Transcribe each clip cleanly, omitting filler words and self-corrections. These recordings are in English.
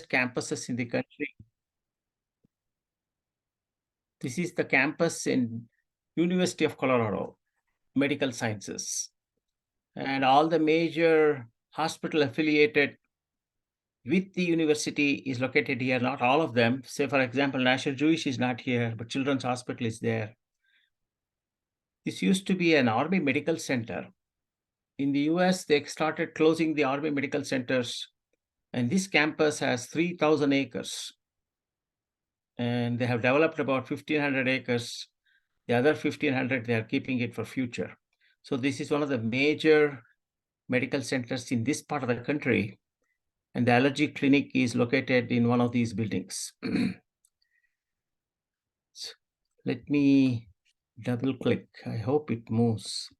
campuses in the country. This is the campus in University of Colorado, Medical Sciences. And all the major hospital affiliated with the university is located here, not all of them. Say, for example, National Jewish is not here, but Children's Hospital is there. This used to be an Army medical center. In the US, they started closing the Army medical centers, and this campus has 3,000 acres. And they have developed about 1,500 acres. The other 1,500, they are keeping it for future. So this is one of the major medical centers in this part of the country. And the allergy clinic is located in one of these buildings. Let me double click. I hope it moves.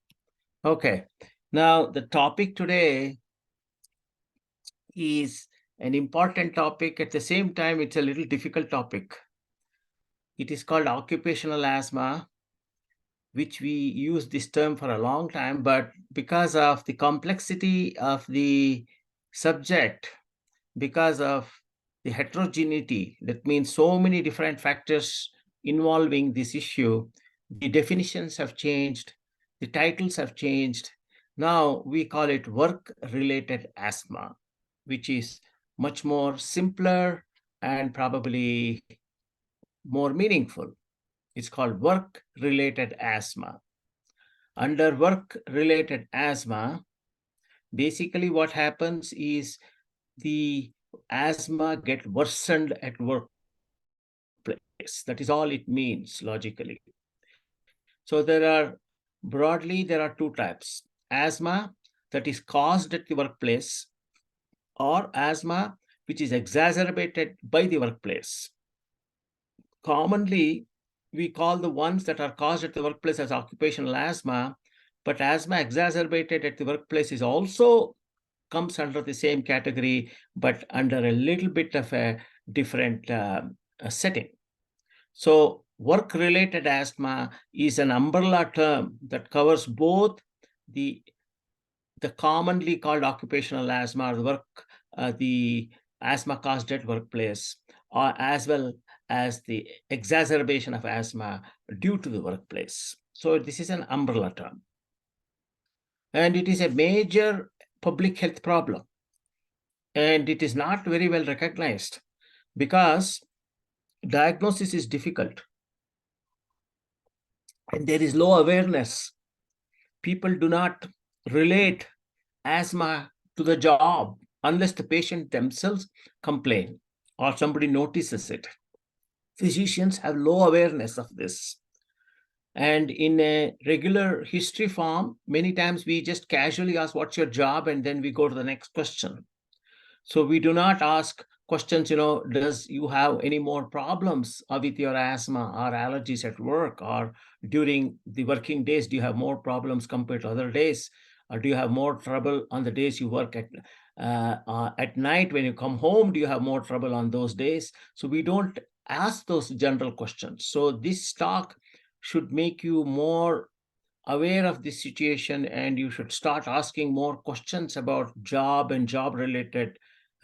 Okay. Now, the topic today is an important topic. At the same time, it's a little difficult topic. It is called occupational asthma, which we use this term for a long time, but because of the complexity of the subject, because of the heterogeneity, that means so many different factors involving this issue, the definitions have changed, the titles have changed. Now we call it work-related asthma, which is much more simpler and probably more meaningful. It's called work-related asthma. Under work-related asthma, basically what happens is the asthma get worsened at workplace. That is all it means logically. So broadly, there are two types. Asthma that is caused at the workplace, or asthma which is exacerbated by the workplace. Commonly, we call the ones that are caused at the workplace as occupational asthma, but asthma exacerbated at the workplace is also comes under the same category, but under a little bit of a different setting. So work-related asthma is an umbrella term that covers both the commonly called occupational asthma, or the asthma caused at workplace, or as well as the exacerbation of asthma due to the workplace. So this is an umbrella term. And it is a major public health problem. And it is not very well recognized because diagnosis is difficult. And there is low awareness. People do not relate asthma to the job unless the patient themselves complain or somebody notices it. Physicians have low awareness of this. And in a regular history form, many times we just casually ask, what's your job? And then we go to the next question. So we do not ask questions, does you have any more problems with your asthma or allergies at work, or during the working days, do you have more problems compared to other days? Or do you have more trouble on the days you work at night when you come home? Do you have more trouble on those days? So we don't ask those general questions. So this talk should make you more aware of this situation, and you should start asking more questions about job and job-related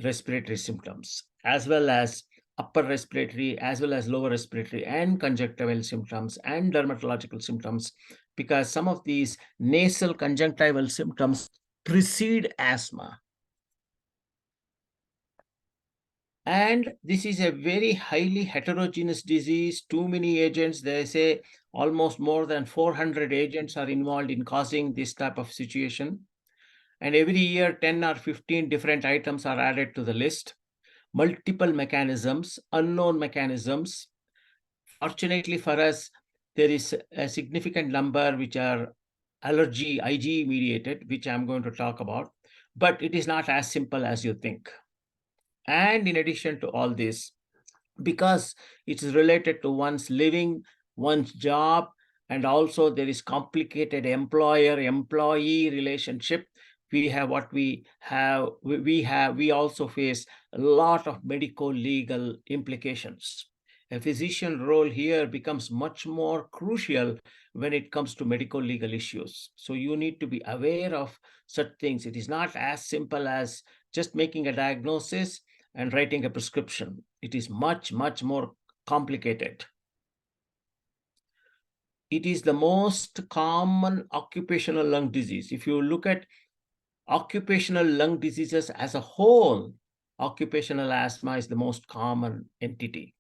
respiratory symptoms, as well as upper respiratory, as well as lower respiratory and conjunctival symptoms and dermatological symptoms, because some of these nasal conjunctival symptoms precede asthma. And this is a very highly heterogeneous disease, too many agents. They say almost more than 400 agents are involved in causing this type of situation. And every year, 10 or 15 different items are added to the list. Multiple mechanisms, unknown mechanisms. Fortunately for us, there is a significant number which are allergy, IgE mediated, which I'm going to talk about. But it is not as simple as you think. And in addition to all this, because it is related to one's living, one's job, and also there is complicated employer-employee relationship, we also face a lot of medical legal implications. A physician role here becomes much more crucial when it comes to medical legal issues. So you need to be aware of such things. It is not as simple as just making a diagnosis and writing a prescription. It is much, much more complicated. It is the most common occupational lung disease. If you look at occupational lung diseases as a whole, occupational asthma is the most common entity.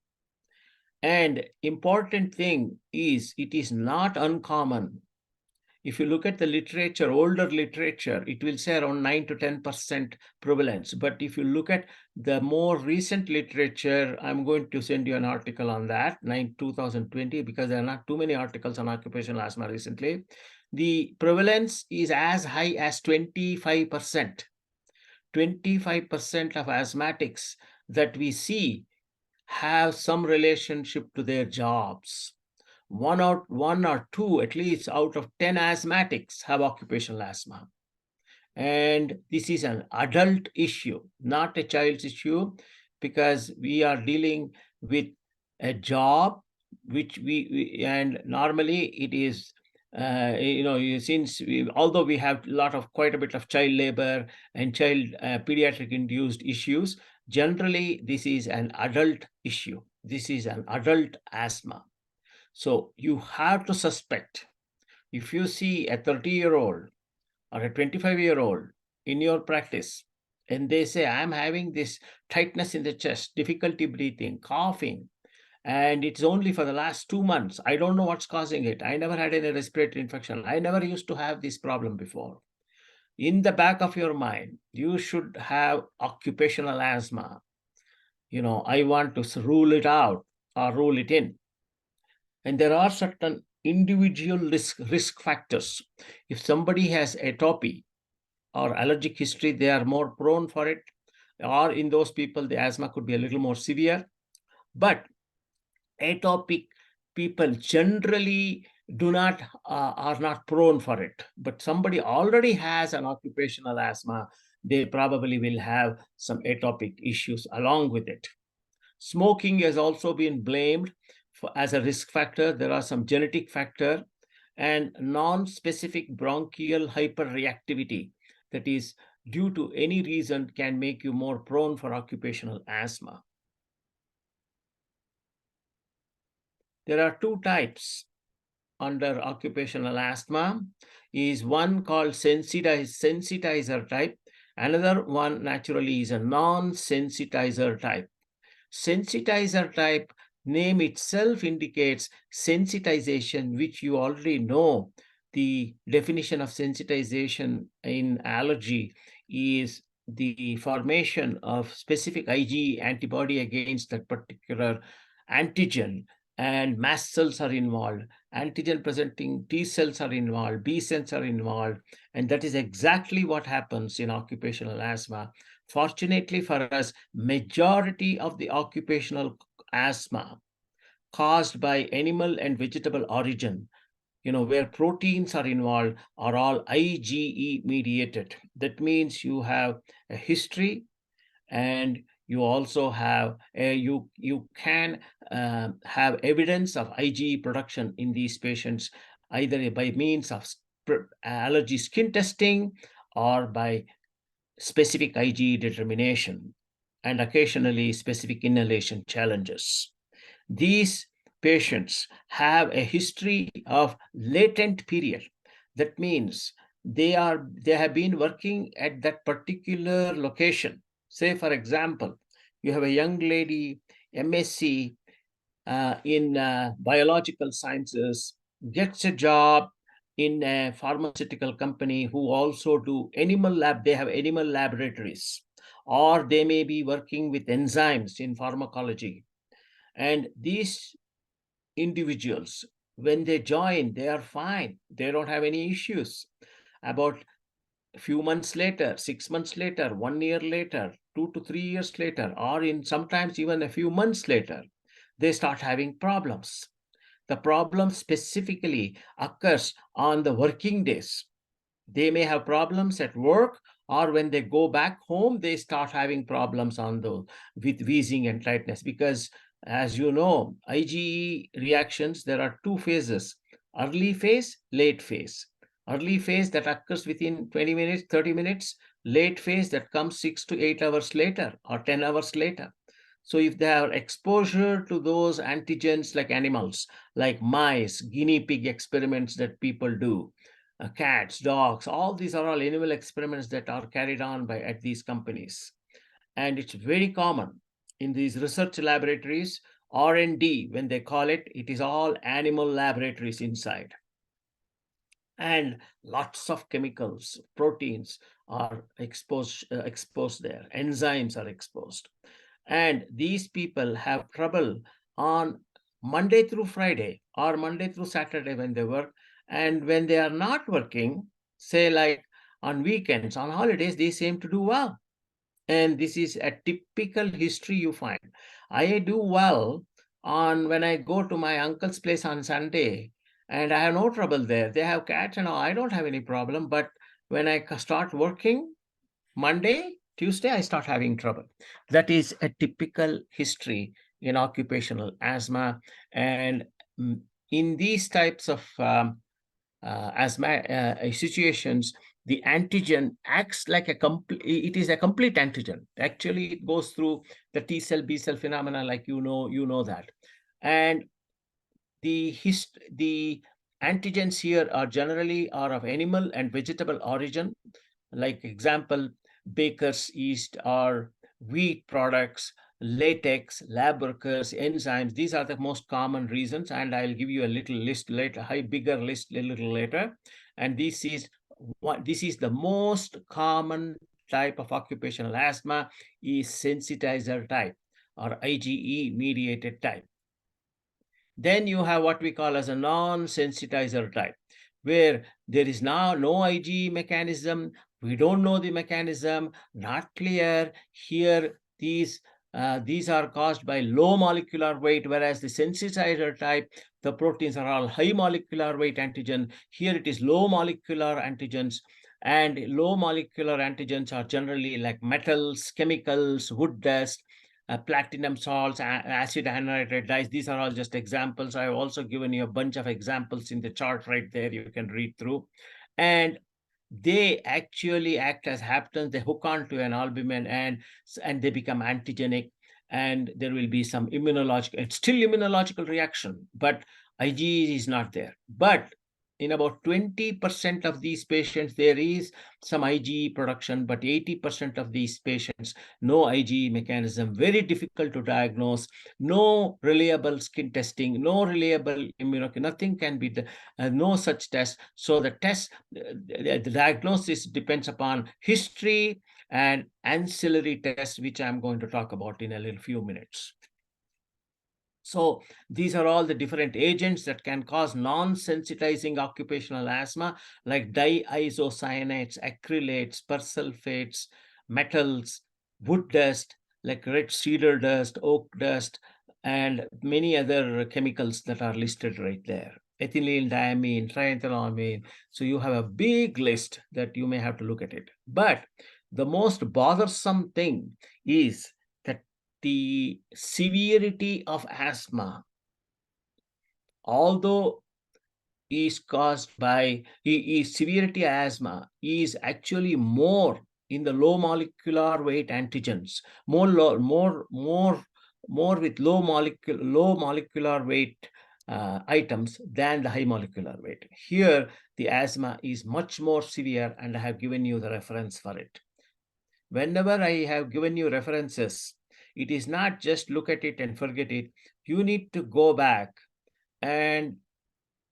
And important thing is, it is not uncommon. If you look at the literature, older literature, it will say around 9 to 10% prevalence. But if you look at the more recent literature, I'm going to send you an article on that, 2020, because there are not too many articles on occupational asthma recently. The prevalence is as high as 25%. 25% of asthmatics that we see have some relationship to their jobs. One or two, at least out of 10 asthmatics have occupational asthma. And this is an adult issue, not a child's issue, because we are dealing with a job which and normally it is, since although we have quite a bit of child labor and child pediatric induced issues, generally this is an adult issue. This is an adult asthma. So you have to suspect. If you see a 30-year-old or a 25-year-old in your practice, and they say, I'm having this tightness in the chest, difficulty breathing, coughing, and it's only for the last 2 months. I don't know what's causing it. I never had any respiratory infection. I never used to have this problem before. In the back of your mind, you should have occupational asthma. I want to rule it out or rule it in. And there are certain individual risk factors. If somebody has atopy or allergic history, they are more prone for it. Or in those people, the asthma could be a little more severe. But atopic people generally are not prone for it. But somebody already has an occupational asthma, they probably will have some atopic issues along with it. Smoking has also been blamed as a risk factor. There are some genetic factor and non-specific bronchial hyperreactivity that is due to any reason can make you more prone for occupational asthma. There are two types under occupational asthma. Is one called sensitizer type. Another one naturally is a non-sensitizer type. Sensitizer type name itself indicates sensitization, which you already know. The definition of sensitization in allergy is the formation of specific IgE antibody against that particular antigen, and mast cells are involved. Antigen presenting T cells are involved, B cells are involved, and that is exactly what happens in occupational asthma. Fortunately for us, majority of the occupational asthma caused by animal and vegetable origin, where proteins are involved, are all IgE mediated. That means you have a history, and you also have you can have evidence of IgE production in these patients, either by means of allergy skin testing or by specific IgE determination, and occasionally specific inhalation challenges. These patients have a history of latent period. That means they have been working at that particular location. Say, for example, you have a young lady, MSc in biological sciences, gets a job in a pharmaceutical company who also do animal lab. They have animal laboratories, or they may be working with enzymes in pharmacology. And these individuals, when they join, they are fine. They don't have any issues. About a few months later, 6 months later, 1 year later, 2 to 3 years later, or in sometimes even a few months later, they start having problems. The problem specifically occurs on the working days. They may have problems at work, or when they go back home, they start having problems with wheezing and tightness. Because as you know, IgE reactions, there are two phases: early phase, late phase. Early phase that occurs within 20 minutes, 30 minutes, late phase that comes 6 to 8 hours later or 10 hours later. So if they have exposure to those antigens like animals, like mice, guinea pig experiments that people do, cats, dogs, all these are all animal experiments that are carried on by at these companies. And it's very common in these research laboratories, R&D, when they call it, it is all animal laboratories inside. And lots of chemicals, proteins are exposed there. Enzymes are exposed. And these people have trouble on Monday through Friday or Monday through Saturday when they work. And when they are not working, say like on weekends, on holidays, they seem to do well. And this is a typical history you find. I do well on when I go to my uncle's place on Sunday, and I have no trouble there. They have cats and all. I don't have any problem. But when I start working Monday, Tuesday, I start having trouble. That is a typical history in occupational asthma. And mm, in these types of asthma situations, the antigen acts like a complete, it is a complete antigen. Actually, it goes through the T cell, B cell phenomena, like you know that. And the antigens here are generally are of animal and vegetable origin, like example, baker's yeast or wheat products, latex, lab workers, enzymes. These are the most common reasons, and I'll give you a little list later, high bigger list a little later. And this is the most common type of occupational asthma is sensitizer type or IgE mediated type. Then you have what we call as a non-sensitizer type, where there is now no IgE mechanism. We don't know the mechanism, not clear. Here, these are caused by low molecular weight, whereas the sensitizer type, the proteins are all high molecular weight antigen. Here it is low molecular antigens. And low molecular antigens are generally like metals, chemicals, wood dust, platinum salts, acid anhydride dyes. These are all just examples. I have also given you a bunch of examples in the chart right there. You can read through. And they actually act as haptens. They hook on to an albumin and they become antigenic. And there will be some immunological, it's still immunological reaction, but IgE is not there. But in about 20% of these patients, there is some IgE production, but 80% of these patients, no IgE mechanism, very difficult to diagnose, no reliable skin testing, no reliable nothing can be, no such test. So the test, the diagnosis depends upon history and ancillary tests, which I'm going to talk about in a little few minutes. So these are all the different agents that can cause non-sensitizing occupational asthma, like diisocyanates, acrylates, persulfates, metals, wood dust, like red cedar dust, oak dust, and many other chemicals that are listed right there. Ethynyl diamine, triethylamine. So you have a big list that you may have to look at it. But the most bothersome thing is that the severity of asthma, although is caused by severity asthma, is actually more in the low molecular weight antigens, more with low molecular weight items than the high molecular weight. Here, the asthma is much more severe, and I have given you the reference for it. Whenever I have given you references, it is not just look at it and forget it. You need to go back and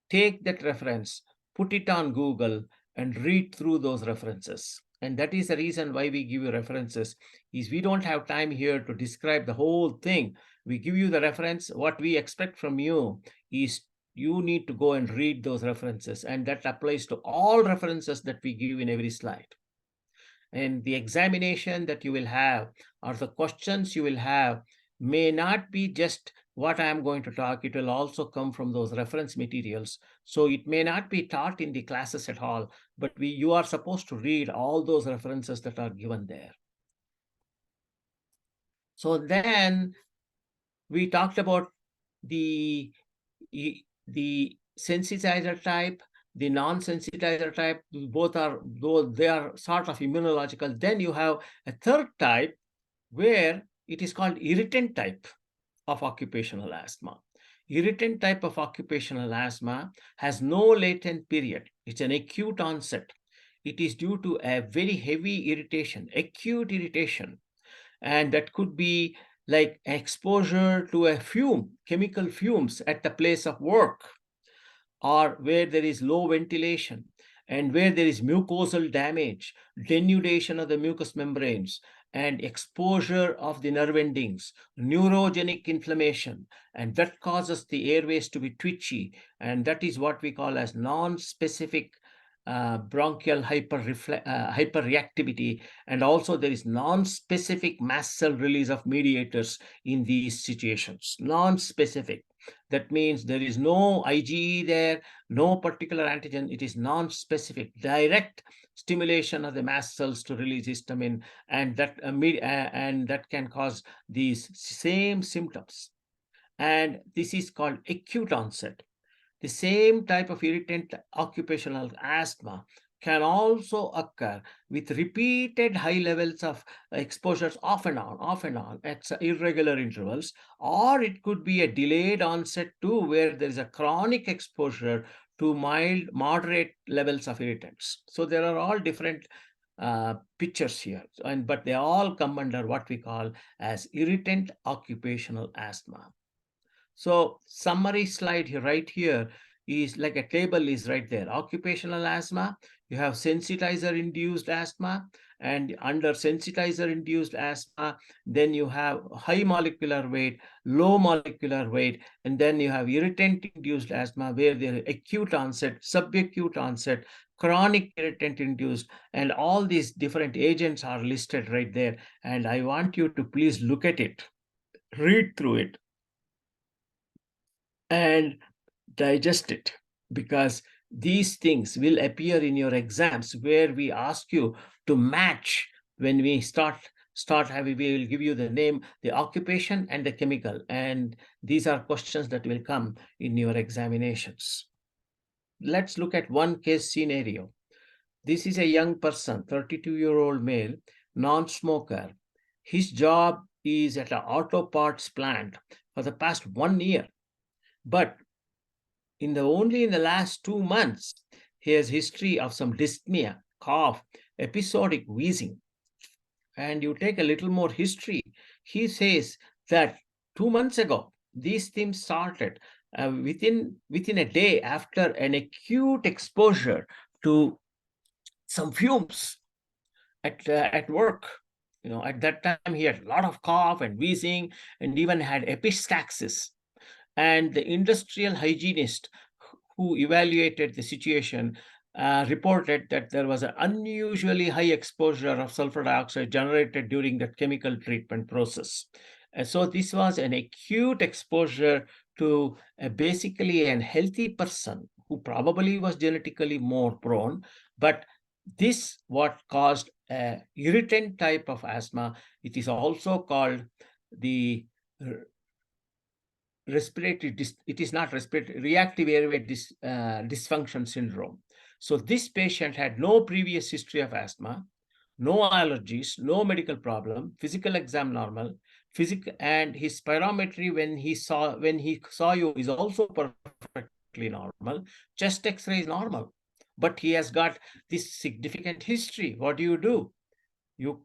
take that reference, put it on Google, and read through those references. And that is the reason why we give you references, is we don't have time here to describe the whole thing. We give you the reference. What we expect from you is you need to go and read those references. And that applies to all references that we give in every slide. And the examination that you will have or the questions you will have may not be just what I am going to talk. It will also come from those reference materials. So it may not be taught in the classes at all, but you are supposed to read all those references that are given there. So then we talked about the the sensitizer type, the non-sensitizer type, both are, though they are sort of immunological. Then you have a third type where it is called irritant type of occupational asthma. Irritant type of occupational asthma has no latent period. It's an acute onset. It is due to a very heavy irritation, acute irritation, and that could be like exposure to a fume, chemical fumes at the place of work, or where there is low ventilation and where there is mucosal damage, denudation of the mucous membranes, and exposure of the nerve endings, neurogenic inflammation, and that causes the airways to be twitchy, and that is what we call as non-specific bronchial hyperreactivity. And also there is non-specific mast cell release of mediators in these situations. Non-specific, that means there is no IgE there, no particular antigen. It is non-specific, direct stimulation of the mast cells to release histamine, and that can cause these same symptoms. And this is called acute onset. The same type of irritant occupational asthma can also occur with repeated high levels of exposures off and on at irregular intervals, or it could be a delayed onset too, where there is a chronic exposure to mild, moderate levels of irritants. So there are all different pictures here, but they all come under what we call as irritant occupational asthma. So summary slide here, right here, is like a table is right there. Occupational asthma, you have sensitizer induced asthma, and under sensitizer induced asthma, then you have high molecular weight, low molecular weight, and then you have irritant induced asthma where there is acute onset, subacute onset, chronic irritant induced, and all these different agents are listed right there. And I want you to please look at it, read through it, and digest it, because these things will appear in your exams where we ask you to match. When we start having, we will give you the name, the occupation, and the chemical, and these are questions that will come in your examinations. Let's look at one case scenario. This is a young person, 32-year-old male, non-smoker. His job is at an auto parts plant for the past 1 year, but only in the last 2 months, he has history of some dyspnea, cough, episodic wheezing. And you take a little more history. He says that 2 months ago, these things started within a day after an acute exposure to some fumes at work. At that time, he had a lot of cough and wheezing, and even had epistaxis. And the industrial hygienist who evaluated the situation reported that there was an unusually high exposure of sulfur dioxide generated during that chemical treatment process. And so this was an acute exposure to basically a healthy person who probably was genetically more prone, but this what caused a irritant type of asthma. It is also called the it is not respiratory, reactive airway dysfunction syndrome. So this patient had no previous history of asthma, no allergies, no medical problem, physical exam normal, and his spirometry when he saw you is also perfectly normal. Chest X-ray is normal, but he has got this significant history. What do? You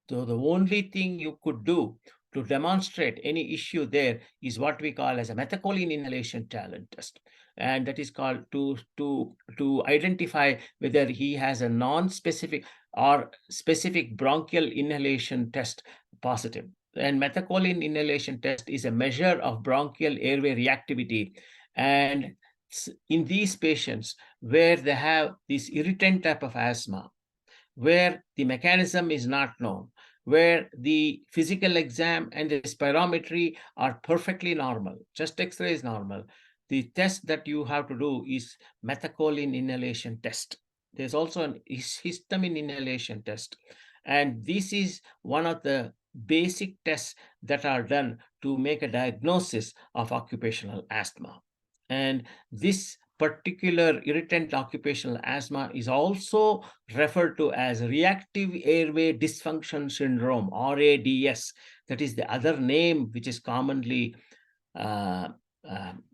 So the only thing you could do to demonstrate any issue there is what we call as a methacholine inhalation talent test. And that is called to identify whether he has a non-specific or specific bronchial inhalation test positive. And methacholine inhalation test is a measure of bronchial airway reactivity. And in these patients where they have this irritant type of asthma, where the mechanism is not known, where the physical exam and the spirometry are perfectly normal, chest X-ray is normal, the test that you have to do is methacholine inhalation test. There's also an histamine inhalation test. And this is one of the basic tests that are done to make a diagnosis of occupational asthma. And this particular irritant occupational asthma is also referred to as reactive airway dysfunction syndrome, RADS. That is the other name which is commonly uh,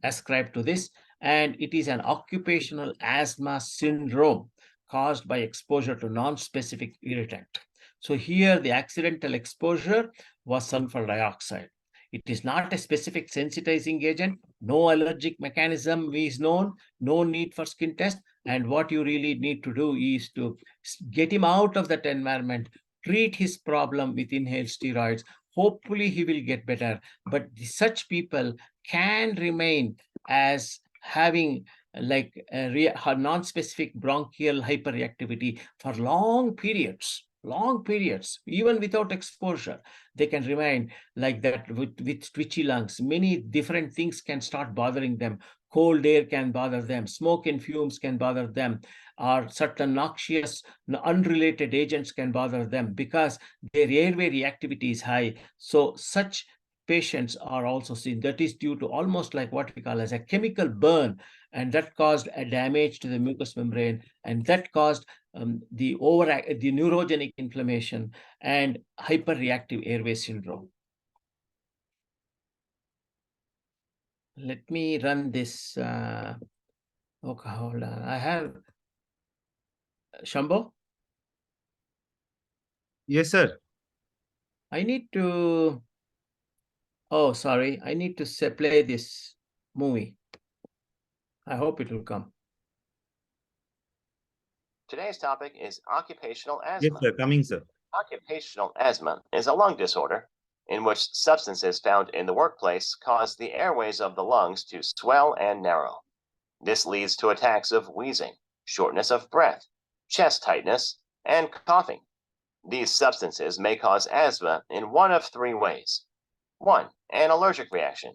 ascribed to this. And it is an occupational asthma syndrome caused by exposure to non-specific irritant. So here the accidental exposure was sulfur dioxide. It is not a specific sensitizing agent. No allergic mechanism is known. No need for skin test. And what you really need to do is to get him out of that environment, treat his problem with inhaled steroids. Hopefully he will get better. But such people can remain as having like a non-specific bronchial hyperreactivity for long periods, even without exposure. They can remain like that with twitchy lungs. Many different things can start bothering them. Cold air can bother them. Smoke and fumes can bother them. Or certain noxious, unrelated agents can bother them because their airway reactivity is high. So such patients are also seen. That is due to almost like what we call as a chemical burn, and that caused a damage to the mucous membrane, and that caused the neurogenic inflammation and hyperreactive airway syndrome. Let me run this. Okay, hold on. I have Shambho. Yes, sir. I need to. Oh, sorry. I need to play this movie. I hope it will come. Today's topic is occupational Yes, asthma. sir. Coming, sir. Occupational asthma is a lung disorder in which substances found in the workplace cause the airways of the lungs to swell and narrow. This leads to attacks of wheezing, shortness of breath, chest tightness, and coughing. These substances may cause asthma in one of three ways. 1. An allergic reaction,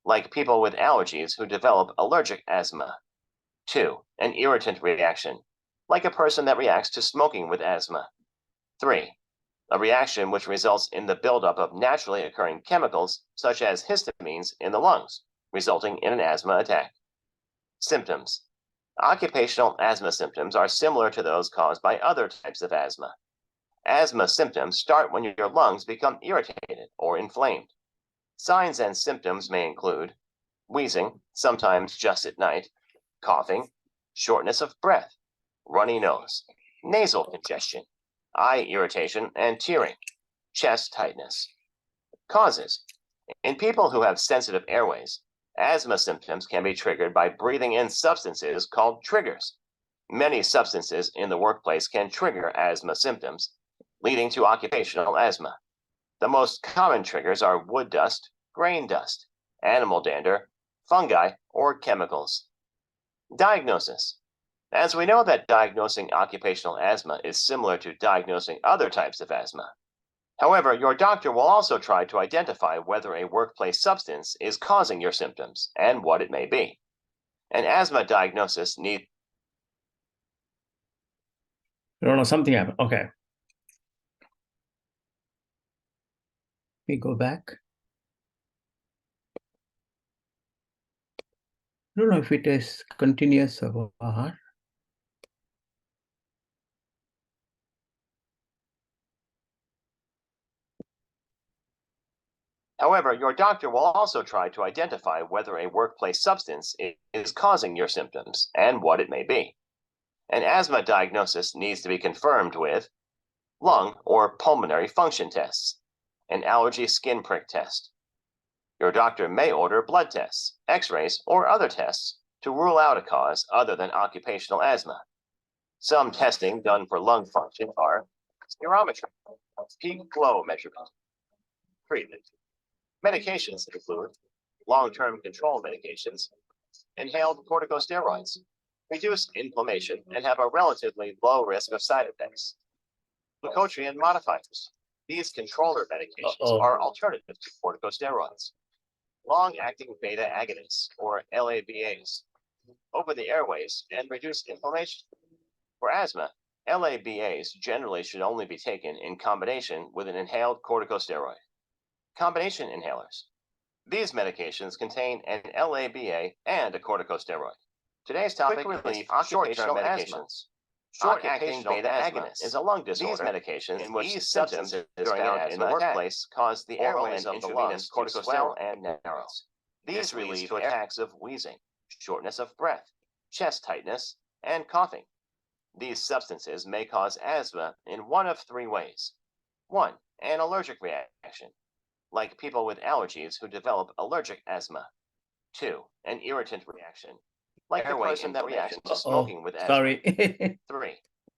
like people with allergies who develop allergic asthma. 2. An irritant reaction, like a person that reacts to smoking with asthma. 3. A reaction which results in the buildup of naturally occurring chemicals such as histamines in the lungs, resulting in an asthma attack. Symptoms. Occupational asthma symptoms are similar to those caused by other types of asthma. Asthma symptoms start when your lungs become irritated or inflamed. Signs and symptoms may include wheezing, sometimes just at night, coughing, shortness of breath, runny nose, nasal congestion, eye irritation and tearing, chest tightness. Causes. In people who have sensitive airways, asthma symptoms can be triggered by breathing in substances called triggers. Many substances in the workplace can trigger asthma symptoms, leading to occupational asthma. The most common triggers are wood dust, grain dust, animal dander, fungi, or chemicals. Diagnosis. As we know that diagnosing occupational asthma is similar to diagnosing other types of asthma. However, your doctor will also try to identify whether a workplace substance is causing your symptoms and what it may be. An asthma diagnosis needs. I don't know, something happened. Okay. We go back. I don't know if it is continuous or what. However, your doctor will also try to identify whether a workplace substance is causing your symptoms and what it may be. An asthma diagnosis needs to be confirmed with lung or pulmonary function tests, an allergy skin prick test. Your doctor may order blood tests, x-rays, or other tests to rule out a cause other than occupational asthma. Some testing done for lung function are spirometry, peak flow measurement. Treatment. Medications include long-term control medications, inhaled corticosteroids, reduce inflammation, and have a relatively low risk of side effects. Glucotriene modifiers. These controller medications are alternatives to corticosteroids. Long-acting beta agonists, or LABAs, open the airways and reduce inflammation. For asthma, LABAs generally should only be taken in combination with an inhaled corticosteroid. Combination inhalers. These medications contain an LABA and a corticosteroid. Today's topic is occupational medications. Short-acting beta agonists is a lung disorder. These medications in which substances found in the workplace cause the airways of the lungs to swell and narrow. These lead to attacks of wheezing, shortness of breath, chest tightness, and coughing. These substances may cause asthma in one of three ways. 1. An allergic reaction, like people with allergies who develop allergic asthma. 2. An irritant reaction, like the person that reacts to smoking with asthma. Sorry. 3.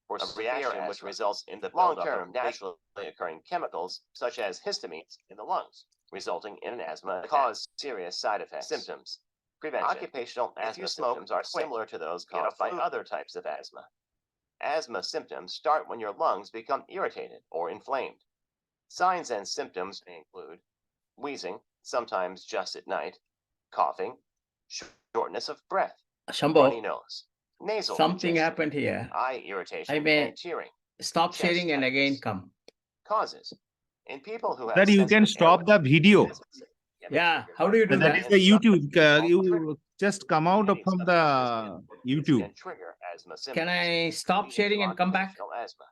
Or a reaction which results in the long-term naturally occurring chemicals such as histamines in the lungs, resulting in an asthma cause serious side effects. Symptoms. Prevention. Occupational asthma symptoms are similar to those caused by other types of asthma. Asthma symptoms start when your lungs become irritated or inflamed. Signs and symptoms may include wheezing, sometimes just at night, coughing, shortness of breath, runny Shambho, nose, nasal something congestion, happened here. eye irritation, I may and tearing. stop Chest sharing and again tightness. come. Causes. In people who have That you can sensitive stop the airways, video. this can be Yeah, triggered how by do you do That that? is the YouTube. You Trigger. just come out Many from substances the in workplace YouTube. can trigger asthma symptoms, Can I stop leading sharing to and come back? occupational asthma.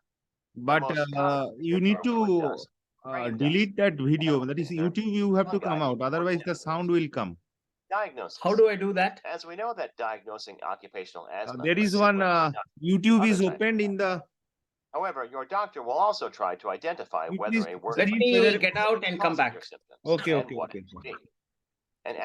But most common you need trigger to dust, rain delete that video. That is finger, YouTube. You have to fungi, come out. or Otherwise, the sound will come. Diagnosis. How do I do that? As we know that diagnosing occupational asthma There is similar one to YouTube other is types of opened in the. However, your doctor will also try to identify It whether is a word Let read me whether- get out and come back. your symptoms Okay, and okay, what okay. it could be. And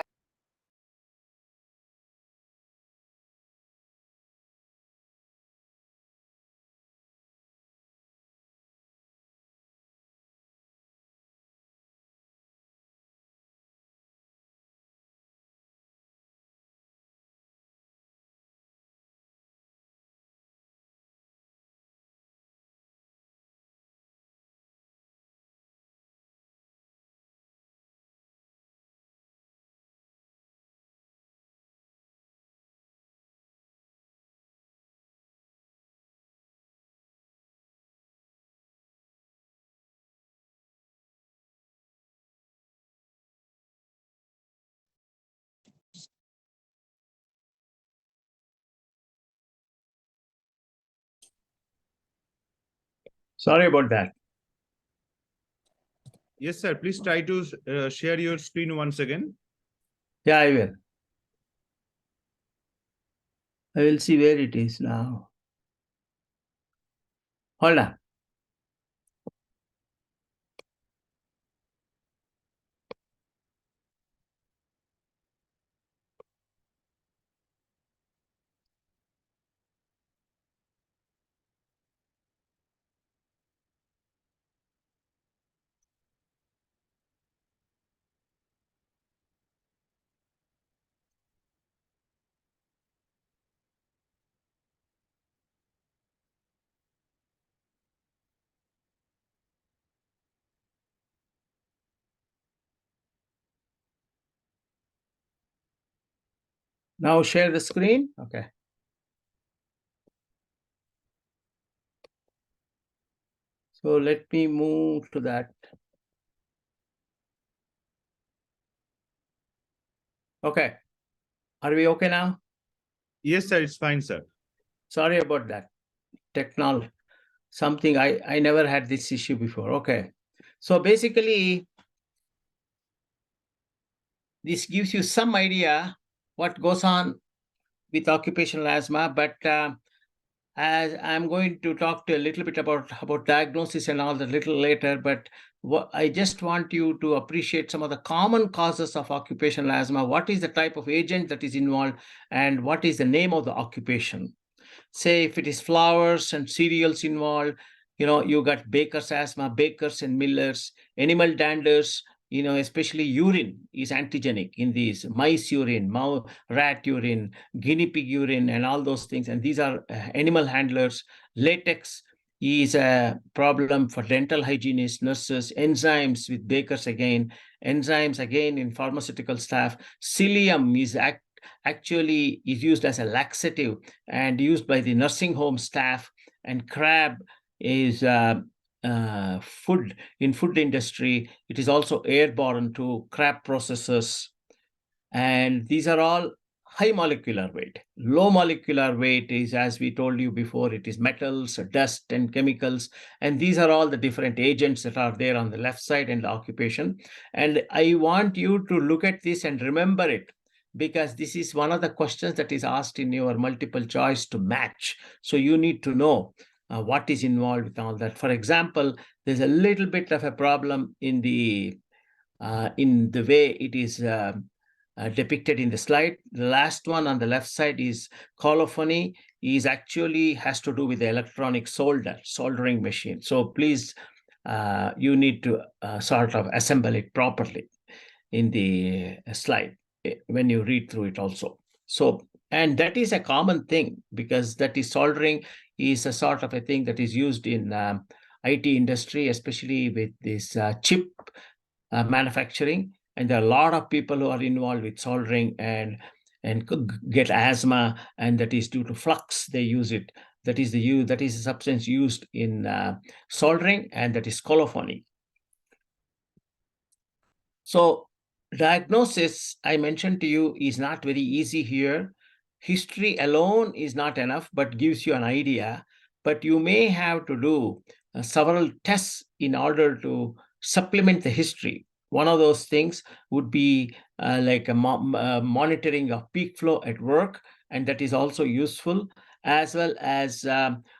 Sorry about that. Yes, sir. Please try to share your screen once again. Yeah, I will. I will see where it is now. Hold on. Now share the screen. Okay. So let me move to that. Okay. Are we okay now? Yes, sir. It's fine, sir. Sorry about that. Technology. Something I never had this issue before. Okay. So basically, this gives you some idea what goes on with occupational asthma, but as I'm going to talk to a little bit about diagnosis and all that little later, but I just want you to appreciate some of the common causes of occupational asthma. What is the type of agent that is involved, and what is the name of the occupation? Say if it is flowers and cereals involved, you got baker's asthma, bakers and millers, animal danders, especially urine is antigenic in these mice urine, rat urine, guinea pig urine, and all those things. And these are animal handlers. Latex is a problem for dental hygienists, nurses. Enzymes with bakers again, enzymes again in pharmaceutical staff. Psyllium is actually is used as a laxative and used by the nursing home staff. And crab is food industry. It is also airborne to crab processors. And these are all high molecular weight. Low molecular weight is, as we told you before, it is metals, dust, and chemicals. And these are all the different agents that are there on the left side in the occupation. And I want you to look at this and remember it, because this is one of the questions that is asked in your multiple choice to match. So you need to know what is involved with all that. For example, there's a little bit of a problem in the way it is depicted in the slide. The last one on the left side is colophony, is actually has to do with the electronic soldering machine. So please, you need to sort of assemble it properly in the slide when you read through it also. So, and that is a common thing, because that is soldering is a sort of a thing that is used in IT industry, especially with this chip manufacturing. And there are a lot of people who are involved with soldering and get asthma, and that is due to flux. They use it. That is a substance used in soldering, and that is colophony. So diagnosis, I mentioned to you, is not very easy here. History alone is not enough, but gives you an idea. But you may have to do several tests in order to supplement the history. One of those things would be like a monitoring of peak flow at work, and that is also useful, as well as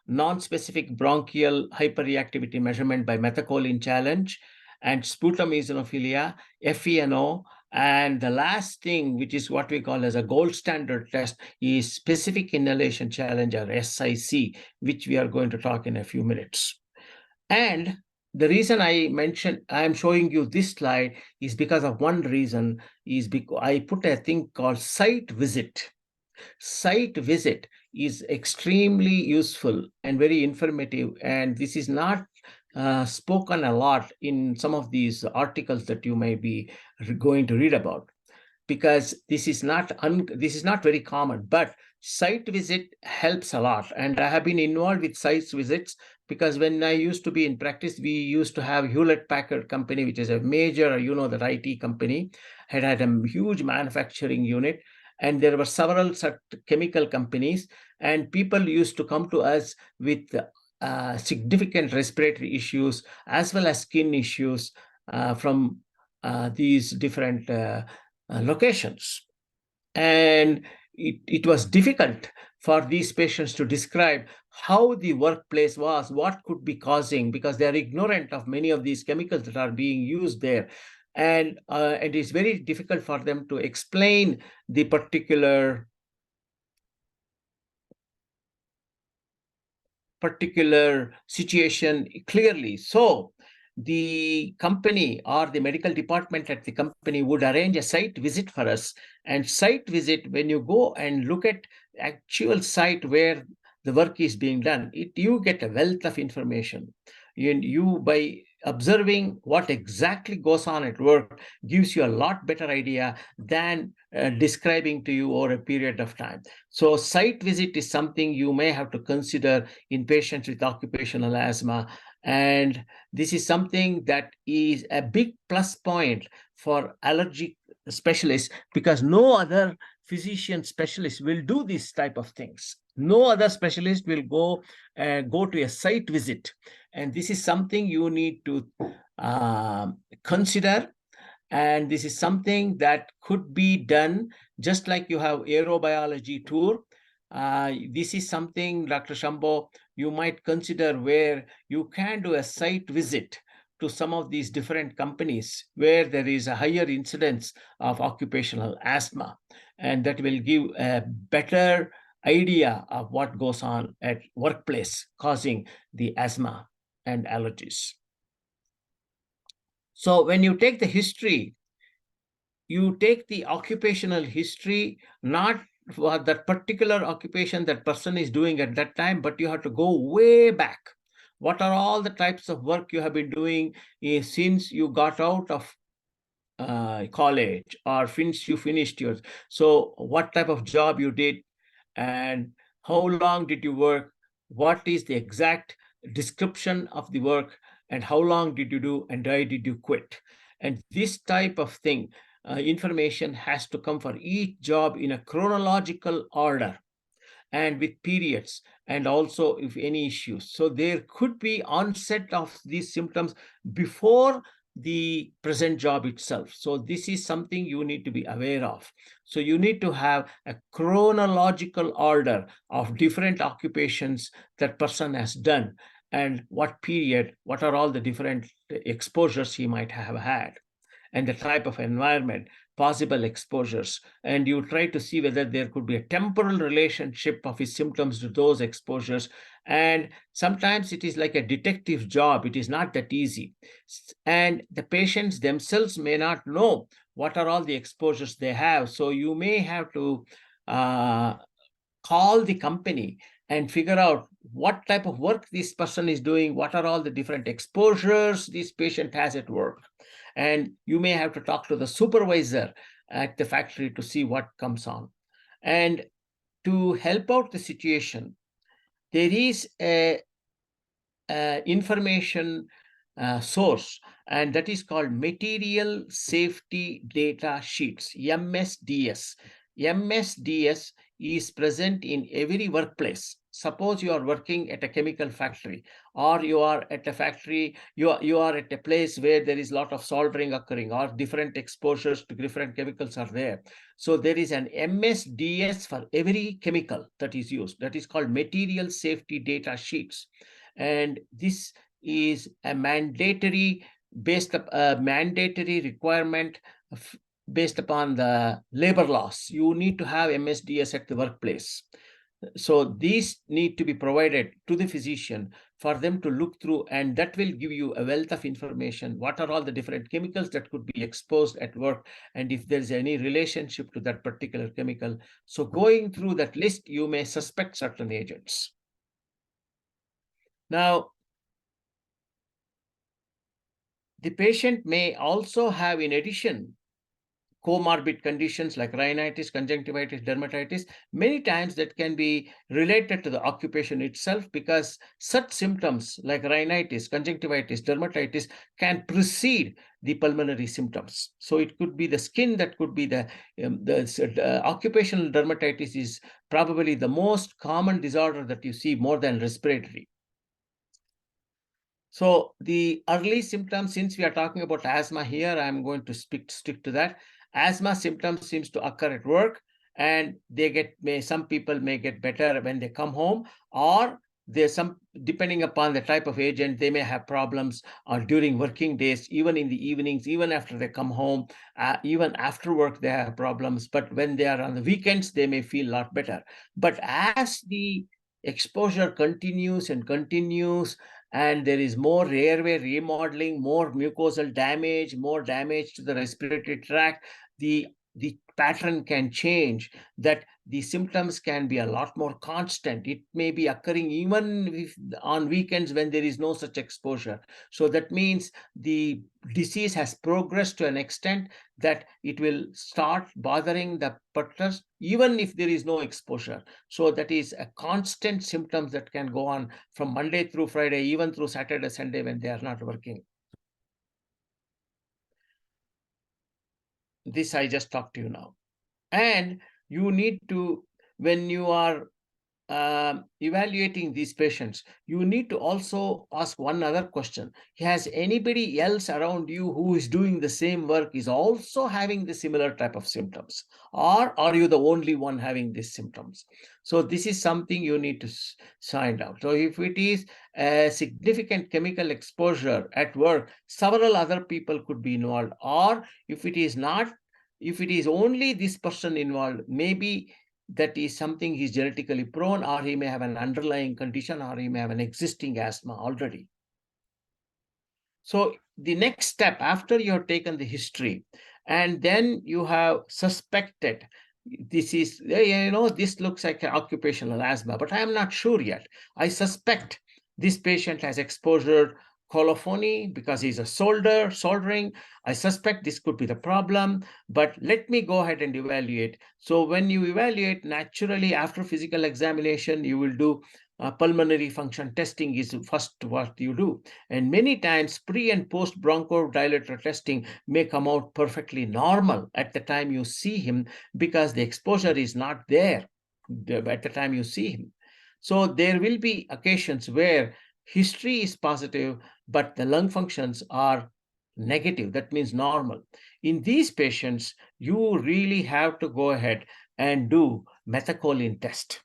non-specific bronchial hyperreactivity measurement by methacholine challenge, and sputum eosinophilia, FeNO. And the last thing, which is what we call as a gold standard test, is specific inhalation challenge, or SIC, which we are going to talk in a few minutes. And the reason I am showing you this slide is because of one reason, is because I put a thing called site visit. Site visit is extremely useful and very informative, and this is not spoken a lot in some of these articles that you may be going to read about, because this is not very common. But site visit helps a lot, and I have been involved with site visits, because when I used to be in practice, we used to have Hewlett Packard company, which is a major, that IT company, had a huge manufacturing unit, and there were several such chemical companies, and people used to come to us with significant respiratory issues as well as skin issues from these different locations. And it was difficult for these patients to describe how the workplace was, what could be causing, because they are ignorant of many of these chemicals that are being used there. And it is very difficult for them to explain the particular situation clearly. So the company or the medical department at the company would arrange a site visit for us. And site visit, when you go and look at actual site where the work is being done, you get a wealth of information. You by observing what exactly goes on at work gives you a lot better idea than describing to you over a period of time. So site visit is something you may have to consider in patients with occupational asthma. And this is something that is a big plus point for allergy specialists, because no other physician specialist will do this type of things. No other specialist will go to a site visit. And this is something you need to consider. And this is something that could be done just like you have aerobiology tour. This is something, Dr. Shambho, you might consider, where you can do a site visit to some of these different companies where there is a higher incidence of occupational asthma. And that will give a better idea of what goes on at workplace causing the asthma and allergies. So when you take the history, you take the occupational history, not for that particular occupation that person is doing at that time, but you have to go way back. What are all the types of work you have been doing since you got out of college, or since you finished yours? So what type of job you did, and how long did you work? What is the exact description of the work, and how long did you do, and why did you quit? And this type of thing information has to come for each job in a chronological order and with periods, and also if any issues. So there could be onset of these symptoms before the present job itself. So this is something you need to be aware of. So you need to have a chronological order of different occupations that person has done, and what period, what are all the different exposures he might have had, and the type of environment, possible exposures, and you try to see whether there could be a temporal relationship of his symptoms to those exposures. And sometimes it is like a detective job, it is not that easy. And the patients themselves may not know what are all the exposures they have. So you may have to call the company and figure out what type of work this person is doing, what are all the different exposures this patient has at work. And you may have to talk to the supervisor at the factory to see what comes on. And to help out the situation, there is a information source, and that is called Material Safety Data Sheets, MSDS. MSDS is present in every workplace. Suppose you are working at a chemical factory, or you are at a factory, you are at a place where there is a lot of soldering occurring, or different exposures to different chemicals are there. So there is an MSDS for every chemical that is used. That is called Material Safety Data Sheets. And this is a mandatory mandatory requirement based upon the labor laws. You need to have MSDS at the workplace. So these need to be provided to the physician for them to look through, and that will give you a wealth of information. What are all the different chemicals that could be exposed at work, and if there is any relationship to that particular chemical. So going through that list, you may suspect certain agents. Now, the patient may also have, in addition, comorbid conditions like rhinitis, conjunctivitis, dermatitis. Many times that can be related to the occupation itself, because such symptoms like rhinitis, conjunctivitis, dermatitis can precede the pulmonary symptoms. So it could be the skin, that could be the occupational dermatitis is probably the most common disorder that you see, more than respiratory. So the early symptoms, since we are talking about asthma here, I'm going to stick to that. Asthma symptoms seems to occur at work, and some people may get better when they come home, or there's some, depending upon the type of agent, they may have problems during working days, even in the evenings, even after they come home, even after work they have problems. But when they are on the weekends, they may feel a lot better. But as the exposure continues and continues, and there is more airway remodeling, more mucosal damage, more damage to the respiratory tract, the pattern can change, that the symptoms can be a lot more constant. It may be occurring even on weekends when there is no such exposure. So that means the disease has progressed to an extent that it will start bothering the putters even if there is no exposure. So that is a constant symptom that can go on from Monday through Friday, even through Saturday, Sunday when they are not working. This I just talked to you now. And you need to, when you are evaluating these patients, you need to also ask one other question. Has anybody else around you who is doing the same work is also having the similar type of symptoms? Or are you the only one having these symptoms? So this is something you need to find out. So if it is a significant chemical exposure at work, several other people could be involved. Or if it is not, if it is only this person involved, maybe that is something he's genetically prone, or he may have an underlying condition, or he may have an existing asthma already. So the next step, after you have taken the history and then you have suspected this is, this looks like an occupational asthma, but I am not sure yet. I suspect this patient has exposure colophony because he's a soldering. I suspect this could be the problem, but let me go ahead and evaluate. So when you evaluate, naturally after physical examination, you will do pulmonary function testing is first what you do. And many times pre and post bronchodilator testing may come out perfectly normal at the time you see him, because the exposure is not there at the time you see him. So there will be occasions where history is positive, but the lung functions are negative. That means normal. In these patients, you really have to go ahead and do methacholine test.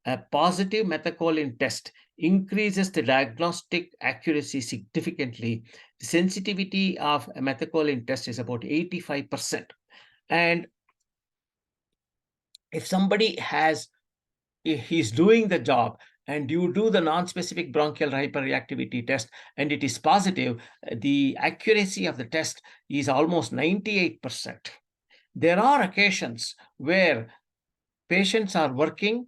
A positive methacholine test increases the diagnostic accuracy significantly. The sensitivity of a methacholine test is about 85%. And if somebody he's doing the job and you do the non-specific bronchial hyperreactivity test and it is positive, the accuracy of the test is almost 98%. There are occasions where patients are working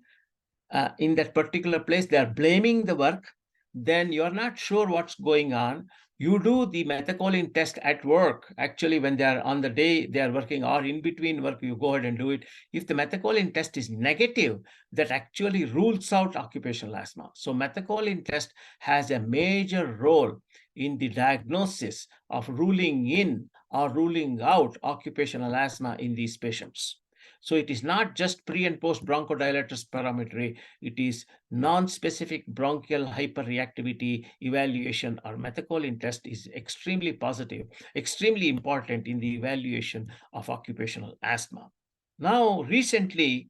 in that particular place, they are blaming the work, then you're not sure what's going on. You do the methacholine test at work, actually, when they are on the day they are working or in between work, you go ahead and do it. If the methacholine test is negative, that actually rules out occupational asthma. So methacholine test has a major role in the diagnosis of ruling in or ruling out occupational asthma in these patients. So it is not just pre and post bronchodilator spirometry, it is non-specific bronchial hyperreactivity evaluation or methacholine test is extremely positive, extremely important in the evaluation of occupational asthma. Now, recently,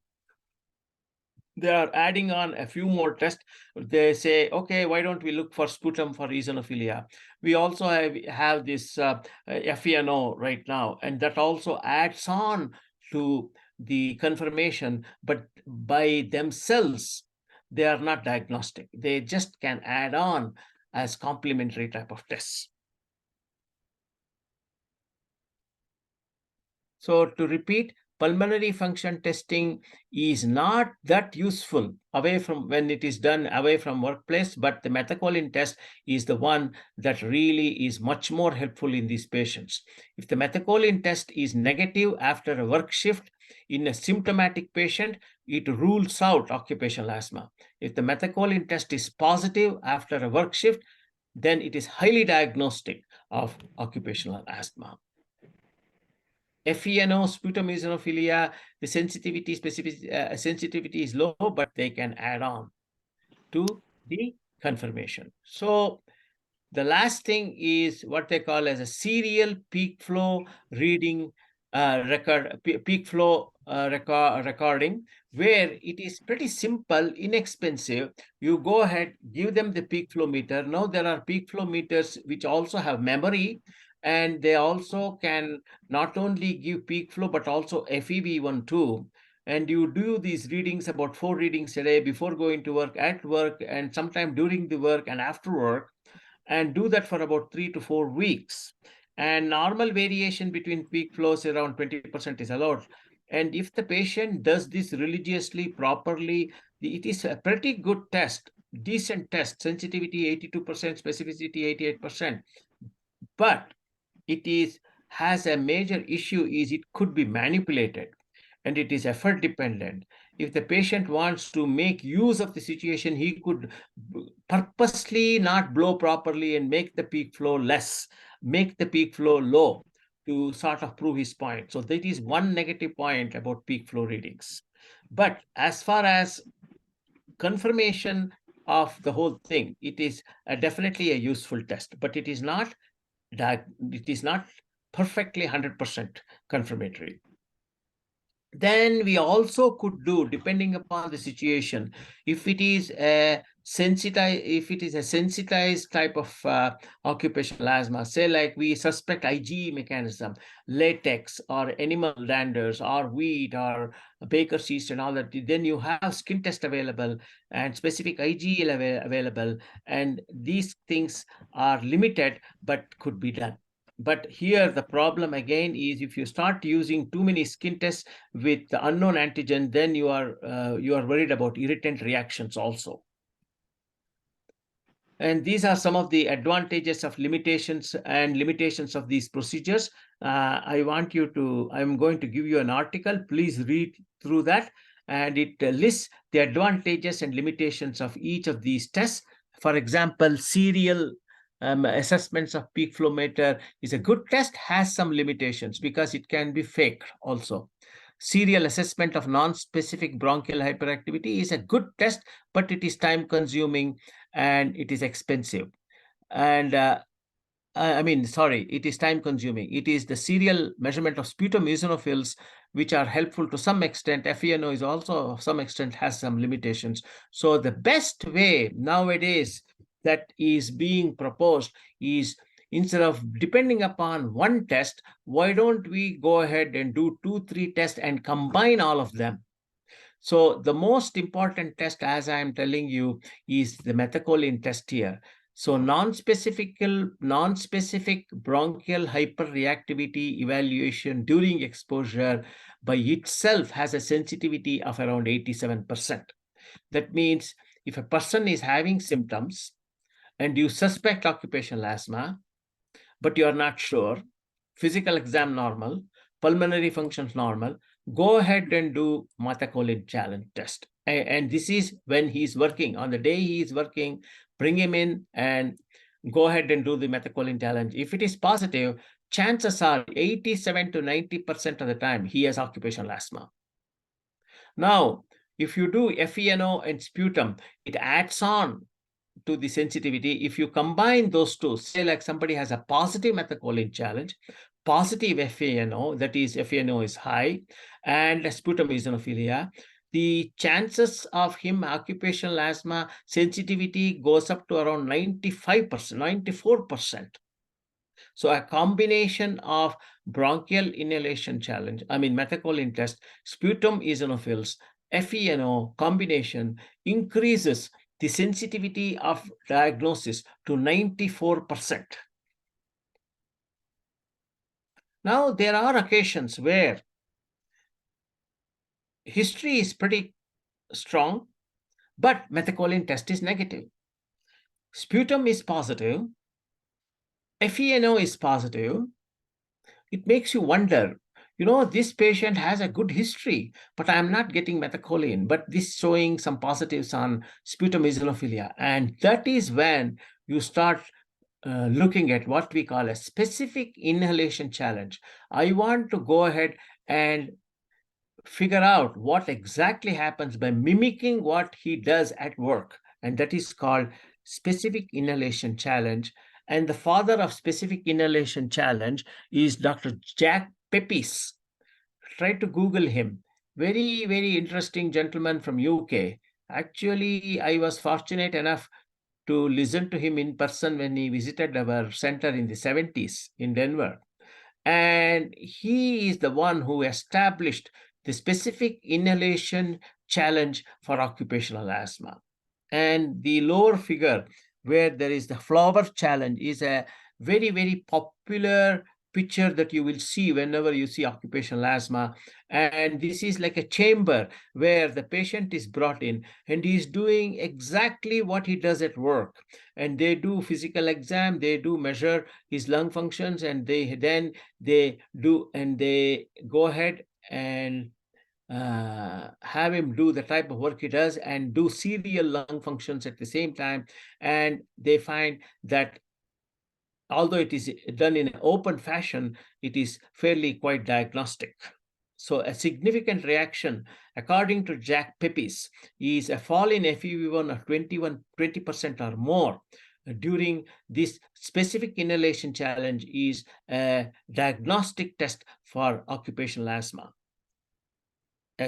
they are adding on a few more tests. They say, okay, why don't we look for sputum for eosinophilia? We also have this FeNO right now, and that also adds on to the confirmation, but by themselves, they are not diagnostic. They just can add on as complementary type of tests. So to repeat, pulmonary function testing is not that useful away from when it is done away from workplace, but the methacholine test is the one that really is much more helpful in these patients. If the methacholine test is negative after a work shift in a symptomatic patient, it rules out occupational asthma. If the methacholine test is positive after a work shift, then it is highly diagnostic of occupational asthma. FeNO, sputum eosinophilia, the sensitivity is low, but they can add on to the confirmation. So the last thing is what they call as a serial peak flow reading recording, where it is pretty simple, inexpensive. You go ahead, give them the peak flow meter. Now there are peak flow meters which also have memory, and they also can not only give peak flow, but also FEV1 too. And you do these readings, about 4 readings a day, before going to work, at work, and sometime during the work and after work, and do that for about 3 to 4 weeks. And normal variation between peak flows around 20% is allowed. And if the patient does this religiously, properly, it is a pretty good test, decent test, sensitivity 82%, specificity 88%. But it has a major issue is it could be manipulated, and it is effort dependent. If the patient wants to make use of the situation, he could purposely not blow properly and make the peak flow less, make the peak flow low to sort of prove his point. So that is one negative point about peak flow readings. But as far as confirmation of the whole thing, it is definitely a useful test, but it is not perfectly 100% confirmatory. Then we also could do, depending upon the situation, if it is a sensitized type of occupational asthma, say like we suspect IgE mechanism, latex or animal danders or wheat or baker's yeast and all that, then you have skin test available and specific IgE available, and these things are limited but could be done. But here the problem again is, if you start using too many skin tests with the unknown antigen, then you are worried about irritant reactions also. And these are some of the advantages of limitations of these procedures. I'm going to give you an article. Please read through that. and it lists the advantages and limitations of each of these tests. For example, serial assessments of peak flow meter is a good test, has some limitations because it can be faked also. Serial assessment of non-specific bronchial hyperactivity is a good test, but it is time consuming and it is expensive. And it is time consuming. It is the serial measurement of sputum eosinophils, which are helpful to some extent. FeNO is also, to some extent, has some limitations. So the best way nowadays that is being proposed is, instead of depending upon one test, why don't we go ahead and do 2-3 tests and combine all of them? So the most important test, as I am telling you, is the methacholine test here. So non-specific bronchial hyperreactivity evaluation during exposure by itself has a sensitivity of around 87%. That means if a person is having symptoms and you suspect occupational asthma, but you are not sure, physical exam normal, pulmonary functions normal, go ahead and do methacholine challenge test. And this is when he's working. On the day he is working, bring him in and go ahead and do the methacholine challenge. If it is positive, chances are 87 to 90% of the time he has occupational asthma. Now, if you do FeNO and sputum, it adds on to the sensitivity. If you combine those two, say like somebody has a positive methacholine challenge, positive FeNO, that is FeNO is high, and sputum eosinophilia, the chances of him occupational asthma sensitivity goes up to around 95%, 94%. So a combination of bronchial inhalation challenge, methacholine test, sputum eosinophils, FeNO combination increases the sensitivity of diagnosis to 94%. Now, there are occasions where history is pretty strong, but methacholine test is negative. Sputum is positive, FeNO is positive. It makes you wonder, this patient has a good history, but I'm not getting methacholine, but this showing some positives on sputum eosinophilia. And that is when you start looking at what we call a specific inhalation challenge. I want to go ahead and figure out what exactly happens by mimicking what he does at work. And that is called specific inhalation challenge. And the father of specific inhalation challenge is Dr. Jack Pepys. Try to Google him. Very, very interesting gentleman from UK. Actually, I was fortunate enough to listen to him in person when he visited our center in the 70s in Denver. And he is the one who established the specific inhalation challenge for occupational asthma. And the lower figure, where there is the flower challenge, is a very, very popular picture that you will see whenever you see occupational asthma. And this is like a chamber where the patient is brought in and he is doing exactly what he does at work. And they do physical exam, they do measure his lung functions, and they go ahead and have him do the type of work he does and do serial lung functions at the same time. And they find that although it is done in an open fashion, it is fairly quite diagnostic. So a significant reaction, according to Jack Pepys, is a fall in FEV1 of 20% or more during this specific inhalation challenge is a diagnostic test for occupational asthma.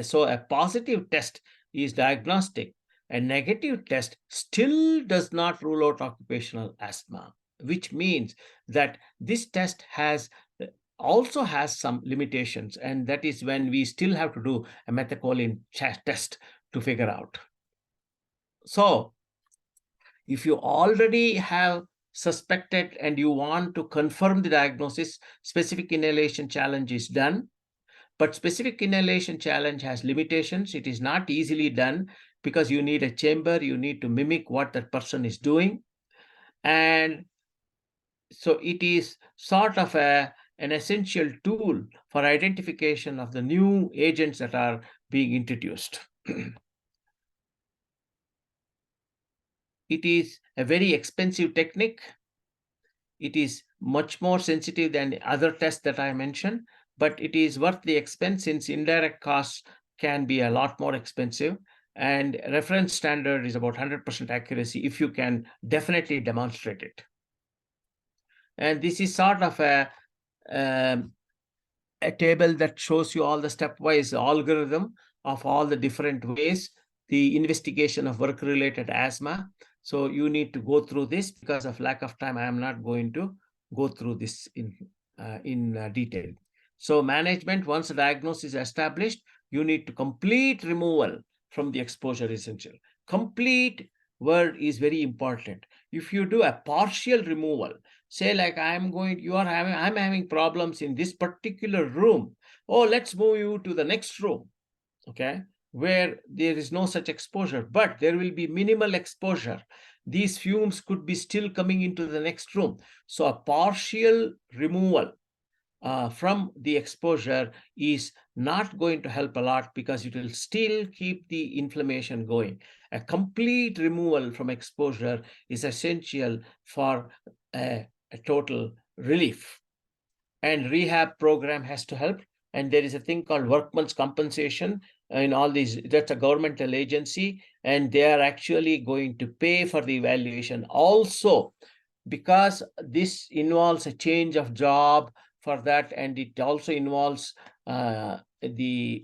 So a positive test is diagnostic. A negative test still does not rule out occupational asthma, which means that this test also has some limitations, and that is when we still have to do a methacholine test to figure out. So if you already have suspected and you want to confirm the diagnosis, specific inhalation challenge is done. But specific inhalation challenge has limitations. It is not easily done because you need a chamber, you need to mimic what that person is doing. And so it is sort of a an essential tool for identification of the new agents that are being introduced. It is a very expensive technique. It is much more sensitive than other tests that I mentioned, but it is worth the expense since indirect costs can be a lot more expensive, and reference standard is about 100% accuracy if you can definitely demonstrate it. And this is sort of a table that shows you all the stepwise algorithm of all the different ways the investigation of work-related asthma. So you need to go through this. Because of lack of time, I am not going to go through this in detail. So management, once a diagnosis is established, you need to complete removal from the exposure essential. Complete word is very important. If you do a partial removal, say like I'm having problems in this particular room. Oh, let's move you to the next room, okay, where there is no such exposure, but there will be minimal exposure. These fumes could be still coming into the next room. So a partial removal from the exposure is not going to help a lot because it will still keep the inflammation going. A complete removal from exposure is essential for a total relief. And rehab program has to help. And there is a thing called workman's compensation in all these. That's a governmental agency, and they are actually going to pay for the evaluation also, because this involves a change of job for that, and it also involves the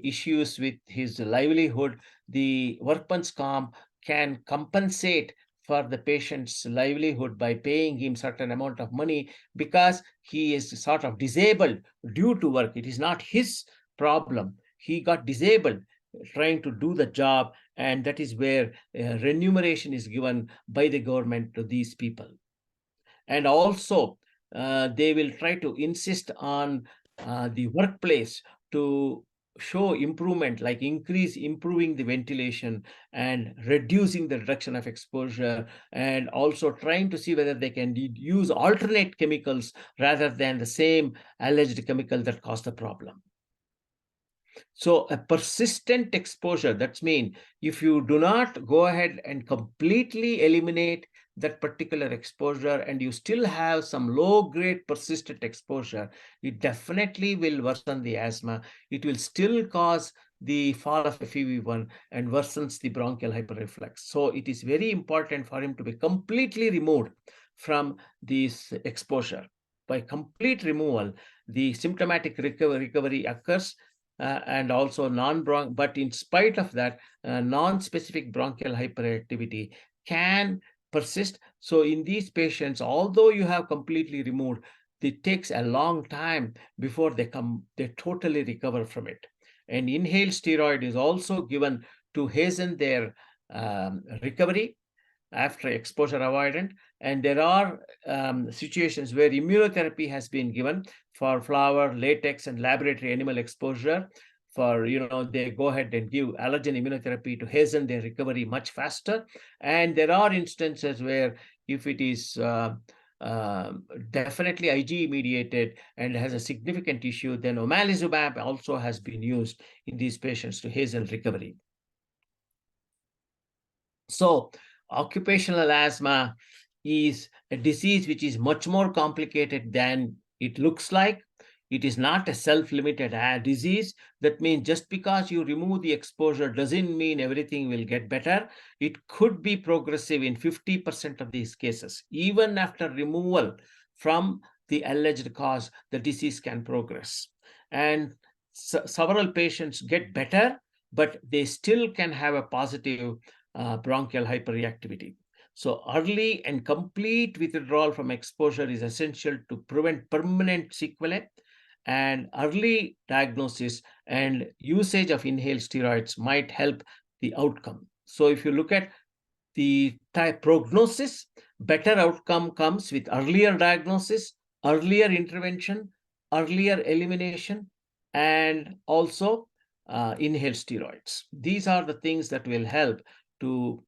issues with his livelihood. The workman's comp can compensate for the patient's livelihood by paying him certain amount of money because he is sort of disabled due to work. It is not his problem. He got disabled trying to do the job, and that is where remuneration is given by the government to these people. And also they will try to insist on the workplace to show improvement, like improving the ventilation and reducing the reduction of exposure, and also trying to see whether they can use alternate chemicals rather than the same alleged chemical that caused the problem. So a persistent exposure, that's mean if you do not go ahead and completely eliminate that particular exposure and you still have some low-grade persistent exposure, it definitely will worsen the asthma. It will still cause the fall of FEV1 and worsens the bronchial hyperreflex. So it is very important for him to be completely removed from this exposure. By complete removal, the symptomatic recovery occurs, and also but in spite of that, non-specific bronchial hyperactivity can persist. So in these patients, although you have completely removed, it takes a long time before they totally recover from it. And inhaled steroid is also given to hasten their recovery after exposure avoidant. And there are situations where immunotherapy has been given for flower, latex, and laboratory animal exposure. For, they go ahead and give allergen immunotherapy to hasten their recovery much faster. And there are instances where if it is definitely IgE mediated and has a significant issue, then omalizumab also has been used in these patients to hasten recovery. So occupational asthma is a disease which is much more complicated than it looks like. It is not a self-limited disease. That means just because you remove the exposure doesn't mean everything will get better. It could be progressive in 50% of these cases. Even after removal from the alleged cause, the disease can progress. And several patients get better, but they still can have a positive bronchial hyperreactivity. So early and complete withdrawal from exposure is essential to prevent permanent sequelae, and early diagnosis and usage of inhaled steroids might help the outcome. So if you look at the prognosis, better outcome comes with earlier diagnosis, earlier intervention, earlier elimination, and also inhaled steroids. These are the things that will help to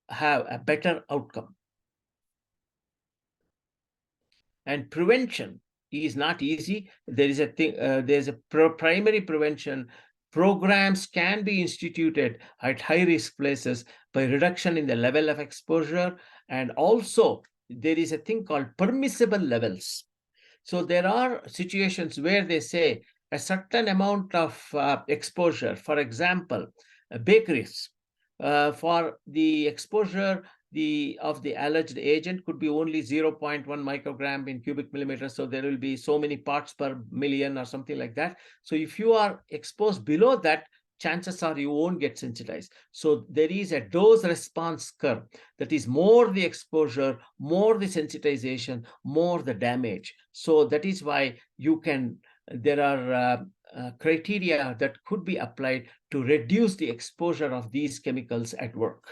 have a better outcome. And prevention is not easy. There is a thing, there's a primary prevention programs can be instituted at high risk places by reduction in the level of exposure. And also there is a thing called permissible levels. So there are situations where they say a certain amount of exposure, for example, bakeries, for the exposure of the alleged agent could be only 0.1 microgram in cubic millimeters. So there will be so many parts per million or something like that. So if you are exposed below that, chances are you won't get sensitized. So there is a dose response curve. That is, more the exposure, more the sensitization, more the damage. So that is why there are criteria that could be applied to reduce the exposure of these chemicals at work.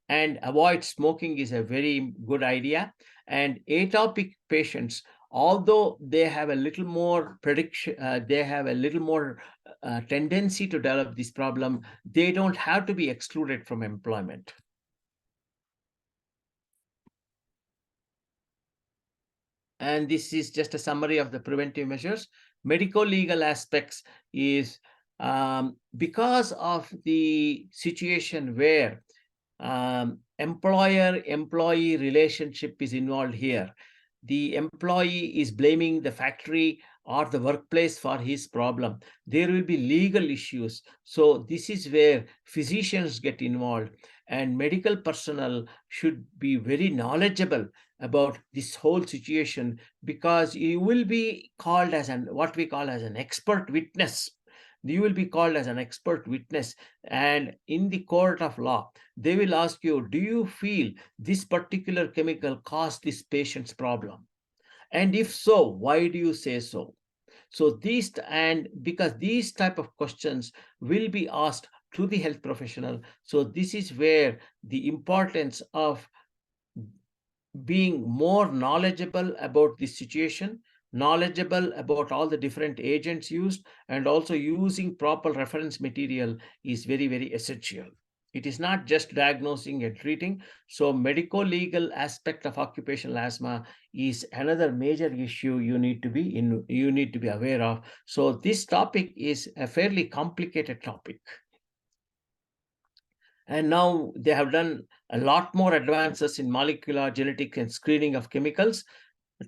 And avoid smoking is a very good idea. And atopic patients, although they have a little more prediction, they have a little more tendency to develop this problem, they don't have to be excluded from employment. And this is just a summary of the preventive measures. Medical legal aspects is because of the situation where employer-employee relationship is involved here. The employee is blaming the factory or the workplace for his problem. There will be legal issues. So this is where physicians get involved, and medical personnel should be very knowledgeable about this whole situation, because you will be called as what we call as an expert witness. You will be called as an expert witness, and in the court of law, they will ask you, do you feel this particular chemical caused this patient's problem? And if so, why do you say so? So because these type of questions will be asked to the health professional. So this is where the importance of being more knowledgeable about the situation, knowledgeable about all the different agents used, and also using proper reference material is very, very essential. It is not just diagnosing and treating. So medical legal aspect of occupational asthma is another major issue you need to be aware of. So this topic is a fairly complicated topic. And now they have done a lot more advances in molecular genetics and screening of chemicals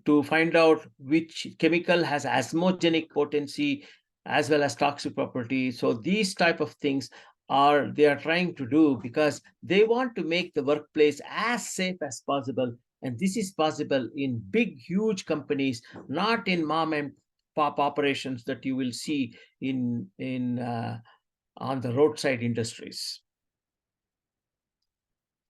to find out which chemical has asthmogenic potency as well as toxic property. So these type of things they are trying to do because they want to make the workplace as safe as possible. And this is possible in big, huge companies, not in mom and pop operations that you will see on the roadside industries.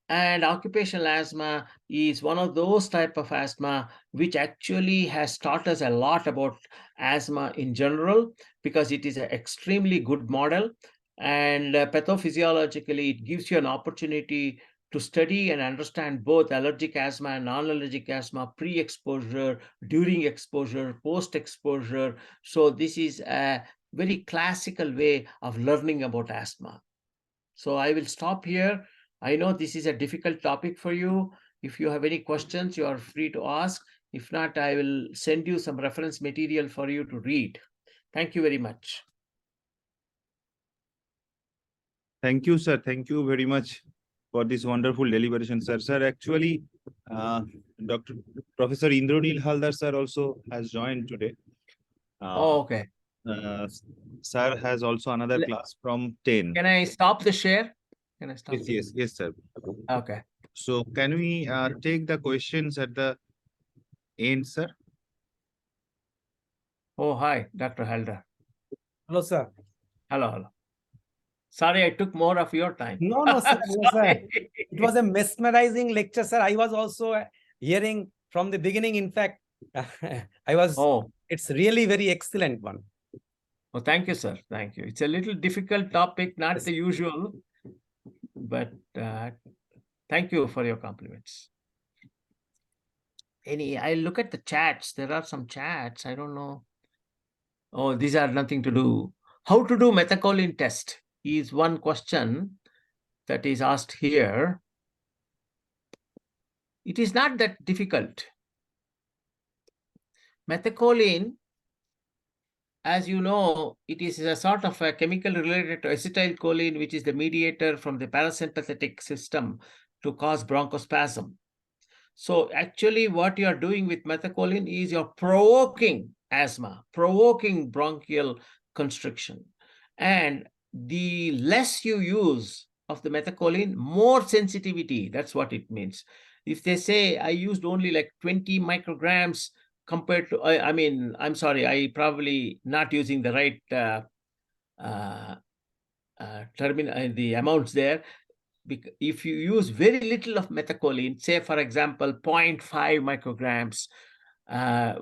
And occupational asthma is one of those type of asthma which actually has taught us a lot about asthma in general, because it is an extremely good model. And pathophysiologically, it gives you an opportunity to study and understand both allergic asthma and non-allergic asthma, pre-exposure, during exposure, post-exposure. So this is a very classical way of learning about asthma. So I will stop here. I know this is a difficult topic for you. If you have any questions, you are free to ask. If not, I will send you some reference material for you to read. Thank you very much. Thank you, sir. Thank you very much for this wonderful deliberation, sir. Sir, actually, Professor Indranil Haldar, sir, also has joined today. Okay. Sir has also another class from 10. Can I stop the share? Can I stop? Yes, sir. Okay. So can we take the questions at the end, sir? Oh, hi, Dr. Haldar. Hello, sir. Hello. Sorry, I took more of your time. No, sir. No, sir. It was a mesmerizing lecture, sir. I was also hearing from the beginning. In fact, it's really very excellent one. Oh, thank you, sir. Thank you. It's a little difficult topic, not the usual, but thank you for your compliments. I look at the chats. There are some chats. I don't know. Oh, these are nothing to do. How to do methacholine test is one question that is asked here. It is not that difficult. Methacholine, as you know, it is a sort of a chemical related to acetylcholine, which is the mediator from the parasympathetic system to cause bronchospasm. So actually what you are doing with methacholine is you're provoking asthma, provoking bronchial constriction. And the less you use of the methacholine, more sensitivity. That's what it means. If they say I used only like 20 micrograms compared to, I mean, I'm sorry, I probably not using the right the amounts there. If you use very little of methacholine, say for example 0.5 micrograms,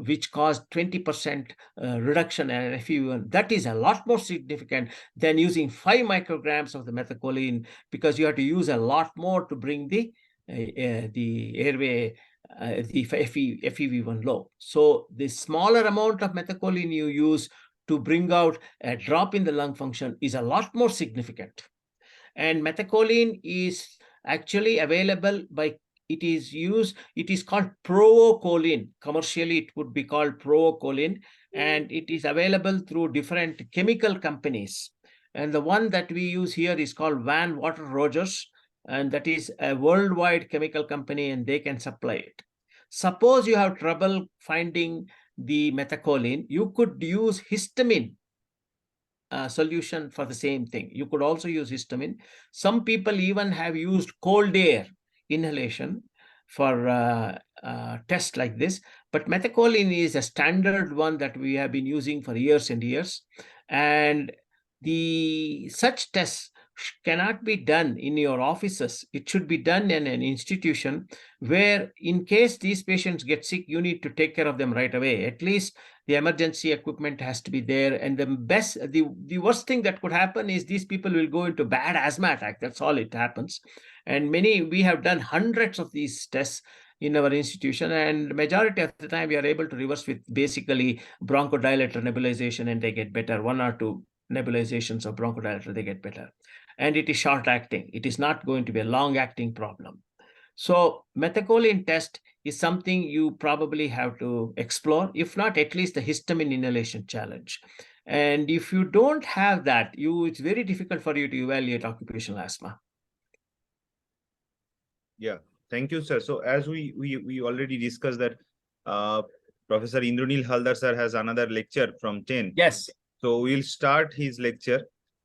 which caused 20% reduction in FEV1, that is a lot more significant than using 5 micrograms of the methacholine, because you have to use a lot more to bring the airway, the FEV1 low. So the smaller amount of methacholine you use to bring out a drop in the lung function is a lot more significant. And methacholine is actually available by, it is called provocholine. Commercially, it would be called provocholine, and it is available through different chemical companies. And the one that we use here is called Van Water Rogers, and that is a worldwide chemical company, and they can supply it. Suppose you have trouble finding the methacholine, you could use histamine solution for the same thing. You could also use histamine. Some people even have used cold air inhalation for tests like this, but methacholine is a standard one that we have been using for years and years. And such tests cannot be done in your offices. It should be done in an institution where, in case these patients get sick, you need to take care of them right away. At least the emergency equipment has to be there. And the worst thing that could happen is these people will go into bad asthma attack. That's all it happens. And we have done hundreds of these tests in our institution, and majority of the time we are able to reverse with basically bronchodilator nebulization, and they get better. 1 or 2 nebulizations of bronchodilator, they get better. And it is short acting. It is not going to be a long acting problem. So methacholine test is something you probably have to explore, if not at least the histamine inhalation challenge. And if you don't have that, it's very difficult for you to evaluate occupational asthma. Yeah, thank you, sir. So as we already discussed that Professor Indranil Haldar sir has another lecture from 10. Yes. So we'll start his lecture,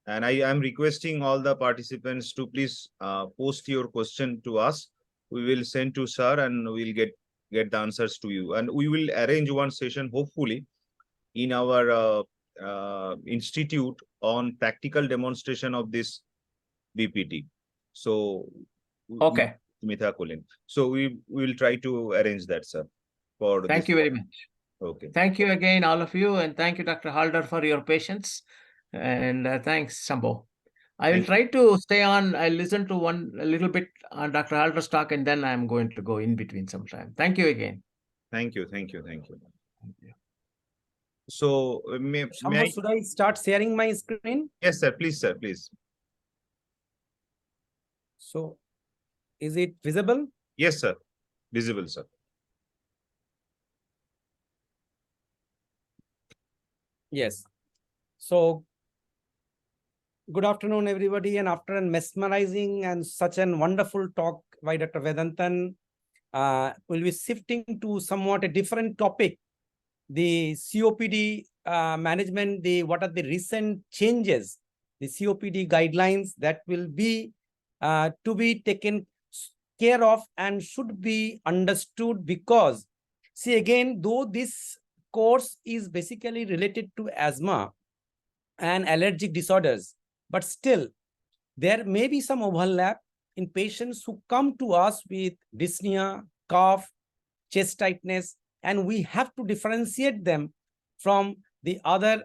and I am requesting all the participants to please post your question to us. We will send to sir, and we'll get the answers to you. And we will arrange one session, hopefully, in our institute on practical demonstration of this BPT. So Okay. Methacholine. So we will try to arrange that, sir. Thank you very much. Okay. Thank you again, all of you, and thank you, Dr. Haldar, for your patience. And thanks, Shambho. I will try to stay on. I'll listen to a little bit on Dr. Haldar's talk, and then I'm going to go in between sometime. Thank you again. Thank you. Thank you. So may I... Should I start sharing my screen? Yes, sir. Please, sir. Please. So is it visible? Yes, sir. Visible, sir. Yes. So good afternoon, everybody. And after a mesmerizing and such a wonderful talk by Dr. Vedanthan, we'll be shifting to somewhat a different topic. The COPD management, what are the recent changes, the COPD guidelines that will be to be taken care of and should be understood, because see, again, though this course is basically related to asthma and allergic disorders, but still there may be some overlap in patients who come to us with dyspnea, cough, chest tightness, and we have to differentiate them from the other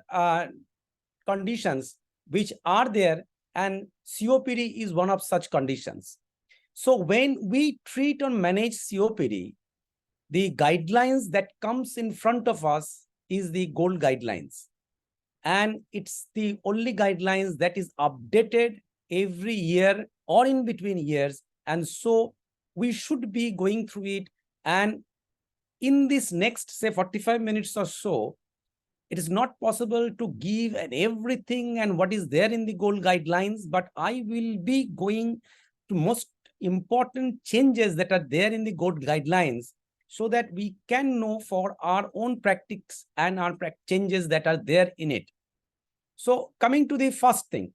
conditions which are there, and COPD is one of such conditions. So when we treat or manage COPD, the guidelines that comes in front of us is the gold guidelines. And it's the only guidelines that is updated every year or in between years. And so we should be going through it and in this next, say, 45 minutes or so, it is not possible to give everything and what is there in the gold guidelines, but I will be going to most important changes that are there in the gold guidelines so that we can know for our own practice and our changes that are there in it. So coming to the first thing,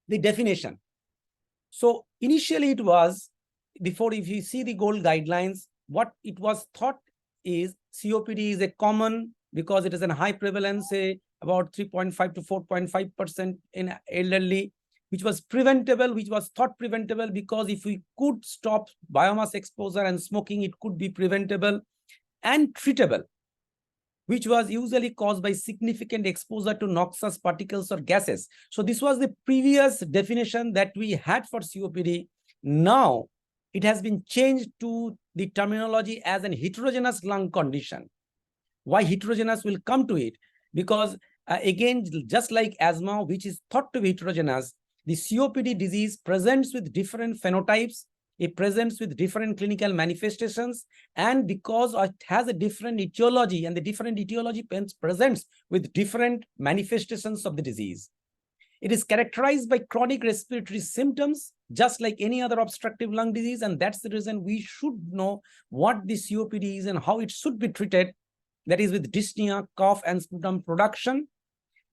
the definition. So initially it was, before, if you see the gold guidelines, what it was thought is COPD is a common, because it is a high prevalence, say about 3.5 to 4.5% in elderly, which was preventable, which was thought preventable because if we could stop biomass exposure and smoking, it could be preventable and treatable, which was usually caused by significant exposure to noxious particles or gases. So this was the previous definition that we had for COPD. Now it has been changed to the terminology as an heterogeneous lung condition. Why heterogeneous? Will come to it, because again, just like asthma, which is thought to be heterogeneous, the COPD disease presents with different phenotypes, it presents with different clinical manifestations, and because it has a different etiology, and the different etiology presents with different manifestations of the disease. It is characterized by chronic respiratory symptoms, just like any other obstructive lung disease, and that's the reason we should know what the COPD is and how it should be treated. That is with dyspnea, cough, and sputum production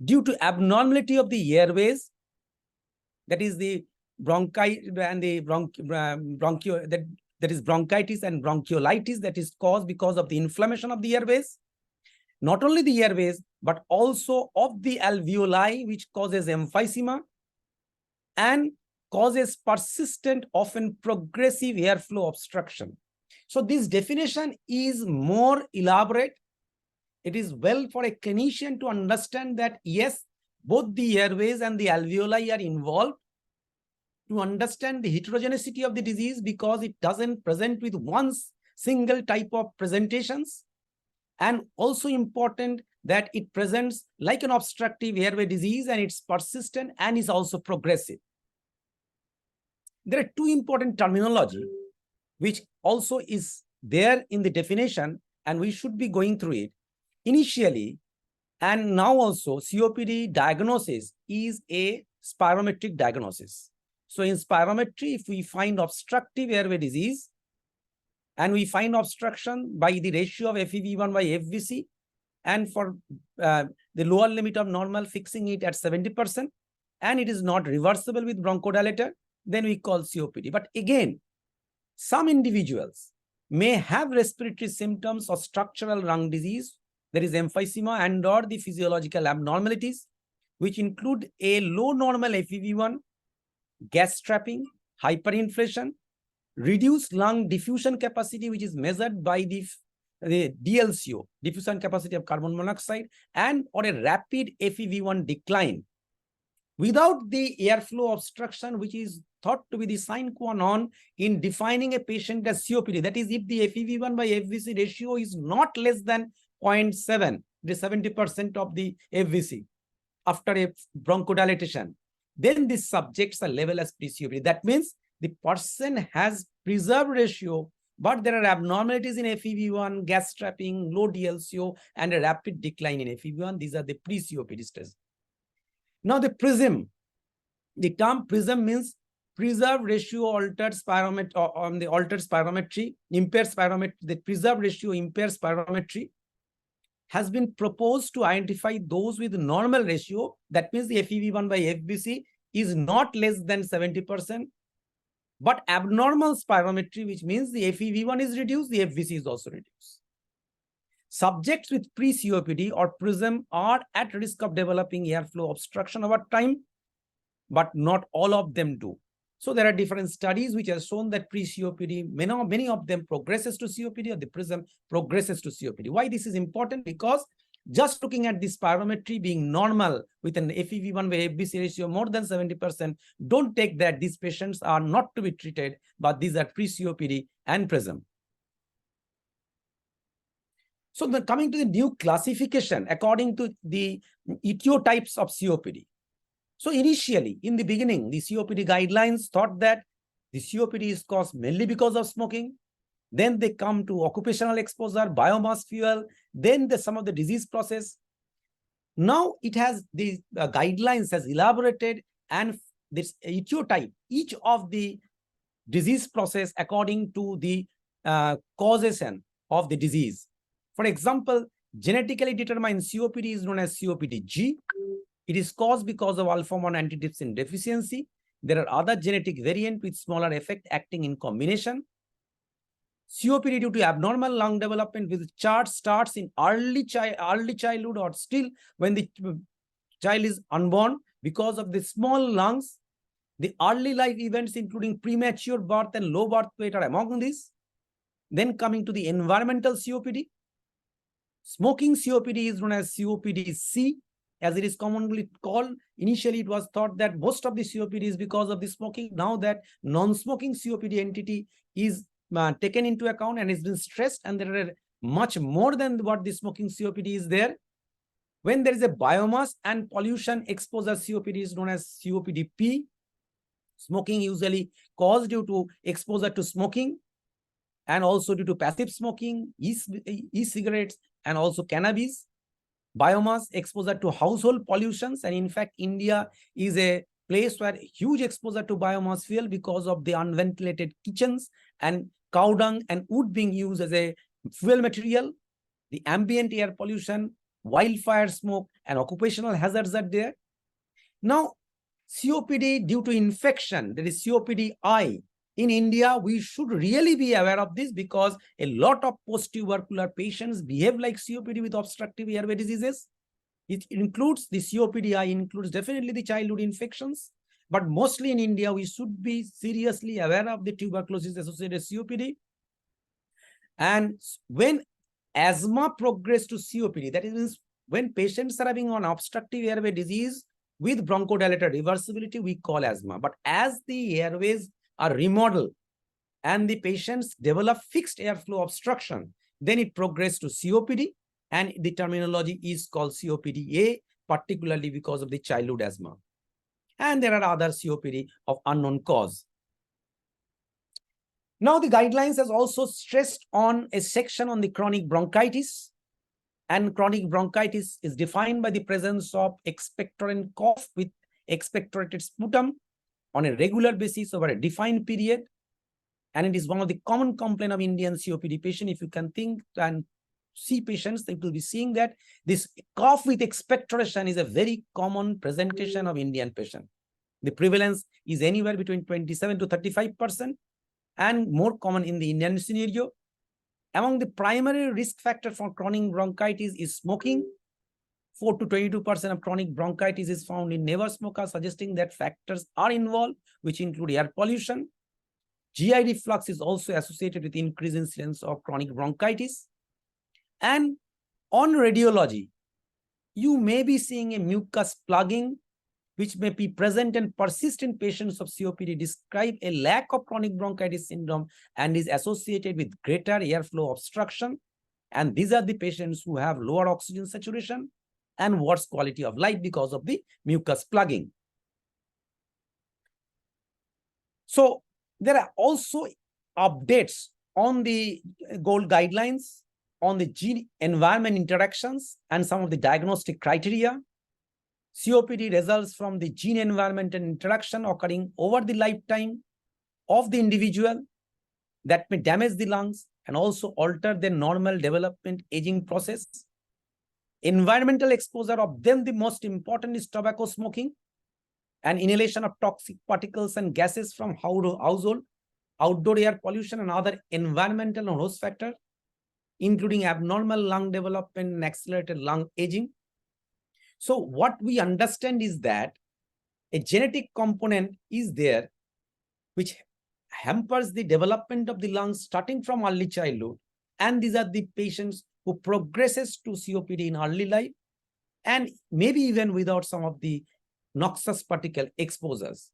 due to abnormality of the airways. That is the bronchi and the that is bronchitis and bronchiolitis that is caused because of the inflammation of the airways. Not only the airways, but also of the alveoli, which causes emphysema and causes persistent, often progressive airflow obstruction. So this definition is more elaborate. It is well for a clinician to understand that, yes, both the airways and the alveoli are involved, to understand the heterogeneity of the disease because it doesn't present with one single type of presentations. And also important that it presents like an obstructive airway disease and it's persistent and is also progressive. There are two important terminology which also is there in the definition, and we should be going through it. Initially, and now also, COPD diagnosis is a spirometric diagnosis. So in spirometry, if we find obstructive airway disease, and we find obstruction by the ratio of FEV1 by FVC, and for the lower limit of normal, fixing it at 70%, and it is not reversible with bronchodilator, then we call COPD. But again, some individuals may have respiratory symptoms of structural lung disease. There is emphysema and or the physiological abnormalities, which include a low normal FEV1, gas trapping, hyperinflation, reduced lung diffusion capacity, which is measured by the DLCO, diffusion capacity of carbon monoxide, and or a rapid FEV1 decline. Without the airflow obstruction, which is thought to be the sine qua non in defining a patient as COPD, that is, if the FEV1 by FVC ratio is not less than 0.7, the 70% of the FVC after a bronchodilation, then these subjects are labeled as pre-COPD. That means the person has preserved ratio, but there are abnormalities in FEV1, gas trapping, low DLCO, and a rapid decline in FEV1. These are the pre-COPD stages. Now the PRISM, the term PRISM means preserved ratio altered spirometry, or on the altered spirometry, impaired spirometry, the preserved ratio impaired spirometry has been proposed to identify those with normal ratio. That means the FEV1 by FVC is not less than 70%, but abnormal spirometry, which means the FEV1 is reduced, the FVC is also reduced. Subjects with pre-COPD or PRISM are at risk of developing airflow obstruction over time, but not all of them do. So there are different studies which have shown that pre-COPD, many of them progresses to COPD, or the PRISM progresses to COPD. Why this is important? Because just looking at the spirometry being normal with an FEV1 by FVC ratio more than 70%, don't take that these patients are not to be treated, but these are pre-COPD and PRISM. So coming to the new classification according to the etiotypes of COPD. So initially, in the beginning, the COPD guidelines thought that the COPD is caused mainly because of smoking. Then they come to occupational exposure, biomass fuel, then some of the disease process. Now it has the guidelines has elaborated, and this type each of the disease process according to the causation of the disease. For example, genetically determined COPD is known as COPD-G. It is caused because of alpha-1 antitrypsin deficiency. There are other genetic variants with smaller effect acting in combination. COPD due to abnormal lung development with starts in early childhood or still when the child is unborn because of the small lungs. The early life events including premature birth and low birth weight are among these. Then coming to the environmental COPD. Smoking COPD is known as COPD-C, as it is commonly called. Initially, it was thought that most of the COPD is because of the smoking. Now that non-smoking COPD entity is taken into account and has been stressed, and there are much more than what the smoking COPD is there. When there is a biomass and pollution exposure COPD is known as COPD-P. Smoking usually caused due to exposure to smoking and also due to passive smoking, e-cigarettes, and also cannabis. Biomass exposure to household pollutions, and in fact, India is a place where huge exposure to biomass fuel because of the unventilated kitchens and cow dung and wood being used as a fuel material. The ambient air pollution, wildfire smoke, and occupational hazards are there. Now, COPD due to infection, that is COPD-I. In India, we should really be aware of this because a lot of post-tubercular patients behave like COPD with obstructive airway diseases. It includes the COPD-I, includes definitely the childhood infections, but mostly in India, we should be seriously aware of the tuberculosis-associated COPD. And when asthma progresses to COPD, that is when patients are having an obstructive airway disease with bronchodilator reversibility, we call asthma. But as the airways are remodeled and the patients develop fixed airflow obstruction, then it progresses to COPD, and the terminology is called COPD-A, particularly because of the childhood asthma. And there are other COPD of unknown cause. Now, the guidelines has also stressed on a section on the chronic bronchitis, and chronic bronchitis is defined by the presence of expectorant cough with expectorated sputum on a regular basis over a defined period. And it is one of the common complaints of Indian COPD patient. If you can think and see patients, they will be seeing that this cough with expectoration is a very common presentation of Indian patient. The prevalence is anywhere between 27 to 35% and more common in the Indian scenario. Among the primary risk factors for chronic bronchitis is smoking. 4 to 22% of chronic bronchitis is found in never smokers, suggesting that factors are involved, which include air pollution. GI reflux is also associated with increased incidence of chronic bronchitis. And on radiology, you may be seeing a mucus plugging, which may be present and persist in patients of COPD, describe a lack of chronic bronchitis syndrome and is associated with greater airflow obstruction. And these are the patients who have lower oxygen saturation and worse quality of life because of the mucus plugging. So there are also updates on the GOLD guidelines on the gene-environment interactions and some of the diagnostic criteria. COPD results from the gene-environment and interaction occurring over the lifetime of the individual that may damage the lungs and also alter their normal development aging process. Environmental exposure of them, the most important is tobacco smoking and inhalation of toxic particles and gases from household, outdoor air pollution, and other environmental and host factors, including abnormal lung development and accelerated lung aging. So what we understand is that a genetic component is there which hampers the development of the lungs starting from early childhood. And these are the patients who progresses to COPD in early life and maybe even without some of the noxious particle exposures.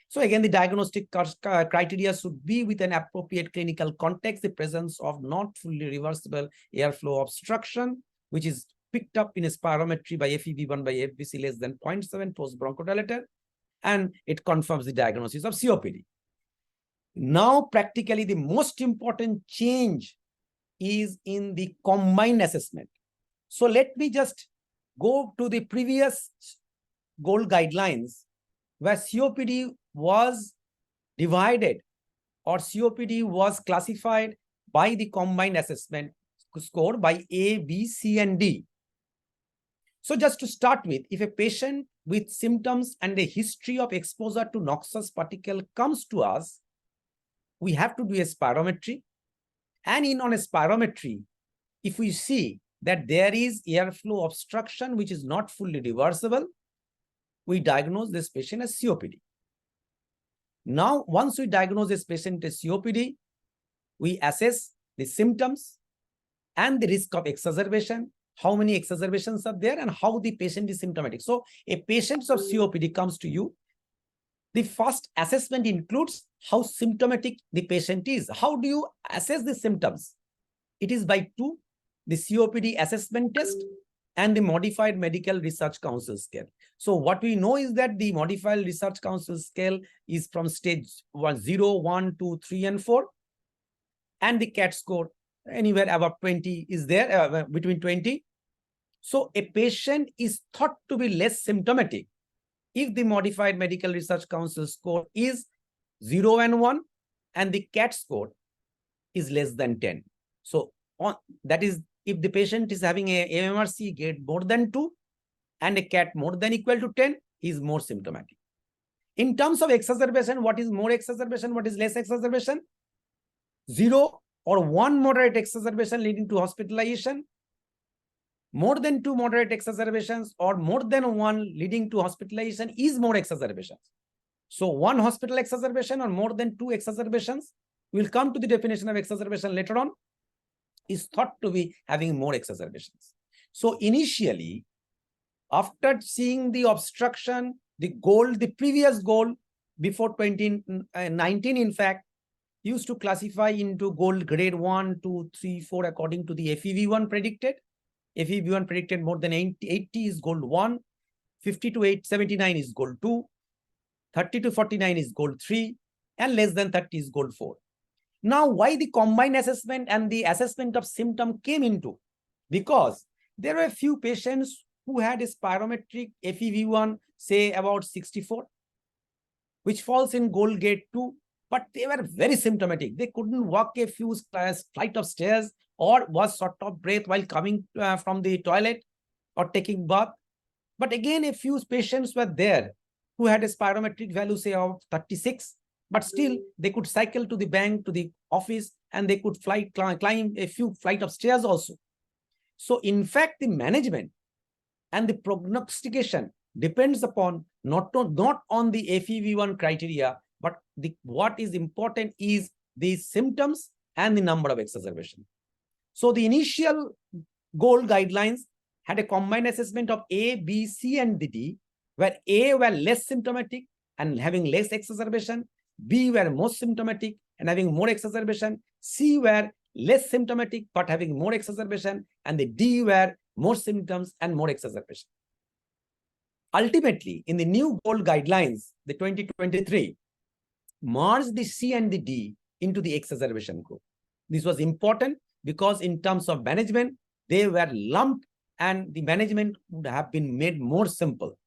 So again, the diagnostic criteria should be with an appropriate clinical context, the presence of not fully reversible airflow obstruction, which is picked up in a spirometry by FEV1 by FVC less than 0.7 post bronchodilator, and it confirms the diagnosis of COPD. Now, practically the most important change is in the combined assessment. So let me just go to the previous gold guidelines where COPD was divided or COPD was classified by the combined assessment score by A, B, C, and D. So just to start with, if a patient with symptoms and a history of exposure to noxious particle comes to us, we have to do a spirometry. And on a spirometry, if we see that there is airflow obstruction which is not fully reversible, we diagnose this patient as COPD. Now, once we diagnose this patient as COPD, we assess the symptoms and the risk of exacerbation, how many exacerbations are there, and how the patient is symptomatic. So a patient of COPD comes to you. The first assessment includes how symptomatic the patient is. How do you assess the symptoms? It is by two, the COPD assessment test and the modified medical research council scale. So what we know is that the modified research council scale is from stage 0, 1, 2, 3, and 4. And the CAT score anywhere above 20 is there, between 20. So a patient is thought to be less symptomatic if the modified medical research council score is 0 and 1 and the CAT score is less than 10. So that is, if the patient is having a MMRC grade more than 2 and a CAT more than equal to 10, he is more symptomatic. In terms of exacerbation, what is more exacerbation, what is less exacerbation? 0 or 1 moderate exacerbation leading to hospitalization, more than 2 moderate exacerbations, or more than 1 leading to hospitalization is more exacerbations. So 1 hospital exacerbation or more than 2 exacerbations, we'll come to the definition of exacerbation later on, is thought to be having more exacerbations. So initially, after seeing the obstruction, the previous goal before 2019, in fact, used to classify into gold grade 1, 2, 3, 4 according to the FEV1 predicted. FEV1 predicted more than 80 is gold 1, 50 to 79 is gold 2, 30 to 49 is gold 3, and less than 30 is gold 4. Now, why the combined assessment and the assessment of symptom came into? Because there were a few patients who had a spirometric FEV1, say about 64, which falls in gold grade 2, but they were very symptomatic. They couldn't walk a few flight of stairs or was short of breath while coming from the toilet or taking bath. But again, a few patients were there who had a spirometric value, say, of 36, but still they could cycle to the bank, to the office, and they could climb a few flight of stairs also. So in fact, the management and the prognostication depends upon not on the FEV1 criteria, but what is important is the symptoms and the number of exacerbations. So the initial goal guidelines had a combined assessment of A, B, C, and the D, where A were less symptomatic and having less exacerbation, B were most symptomatic and having more exacerbation, C were less symptomatic but having more exacerbation, and the D were more symptoms and more exacerbation. Ultimately, in the new gold guidelines, the 2023, merged the C and the D into the exacerbation group. This was important because in terms of management, they were lumped and the management would have been made more simple.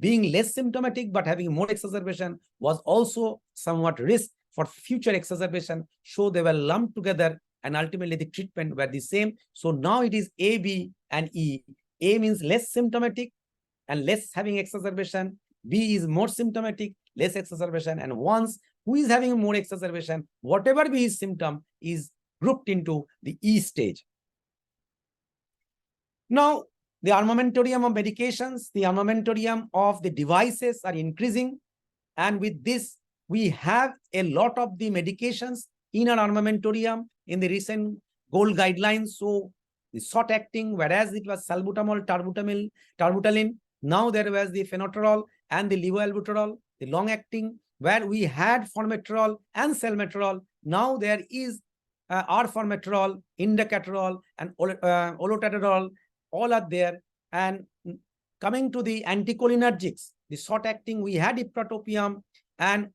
Being less symptomatic but having more exacerbation was also somewhat risk for future exacerbation, so they were lumped together and ultimately the treatment were the same. So now it is A, B, and E. A means less symptomatic and less having exacerbation. B is more symptomatic, less exacerbation, and once who is having more exacerbation, whatever be his symptom, is grouped into the E stage. Now, the armamentarium of medications, the armamentarium of the devices are increasing. And with this, we have a lot of the medications in our armamentarium in the recent gold guidelines. So the short acting, whereas it was salbutamol, tarbutalin, now there was the phenoterol and the levoalbuterol, the long acting, where we had formoterol and salmeterol. Now there is arformoterol, indacaterol, and olodaterol, all are there. And coming to the anticholinergics, the short acting, we had ipratropium and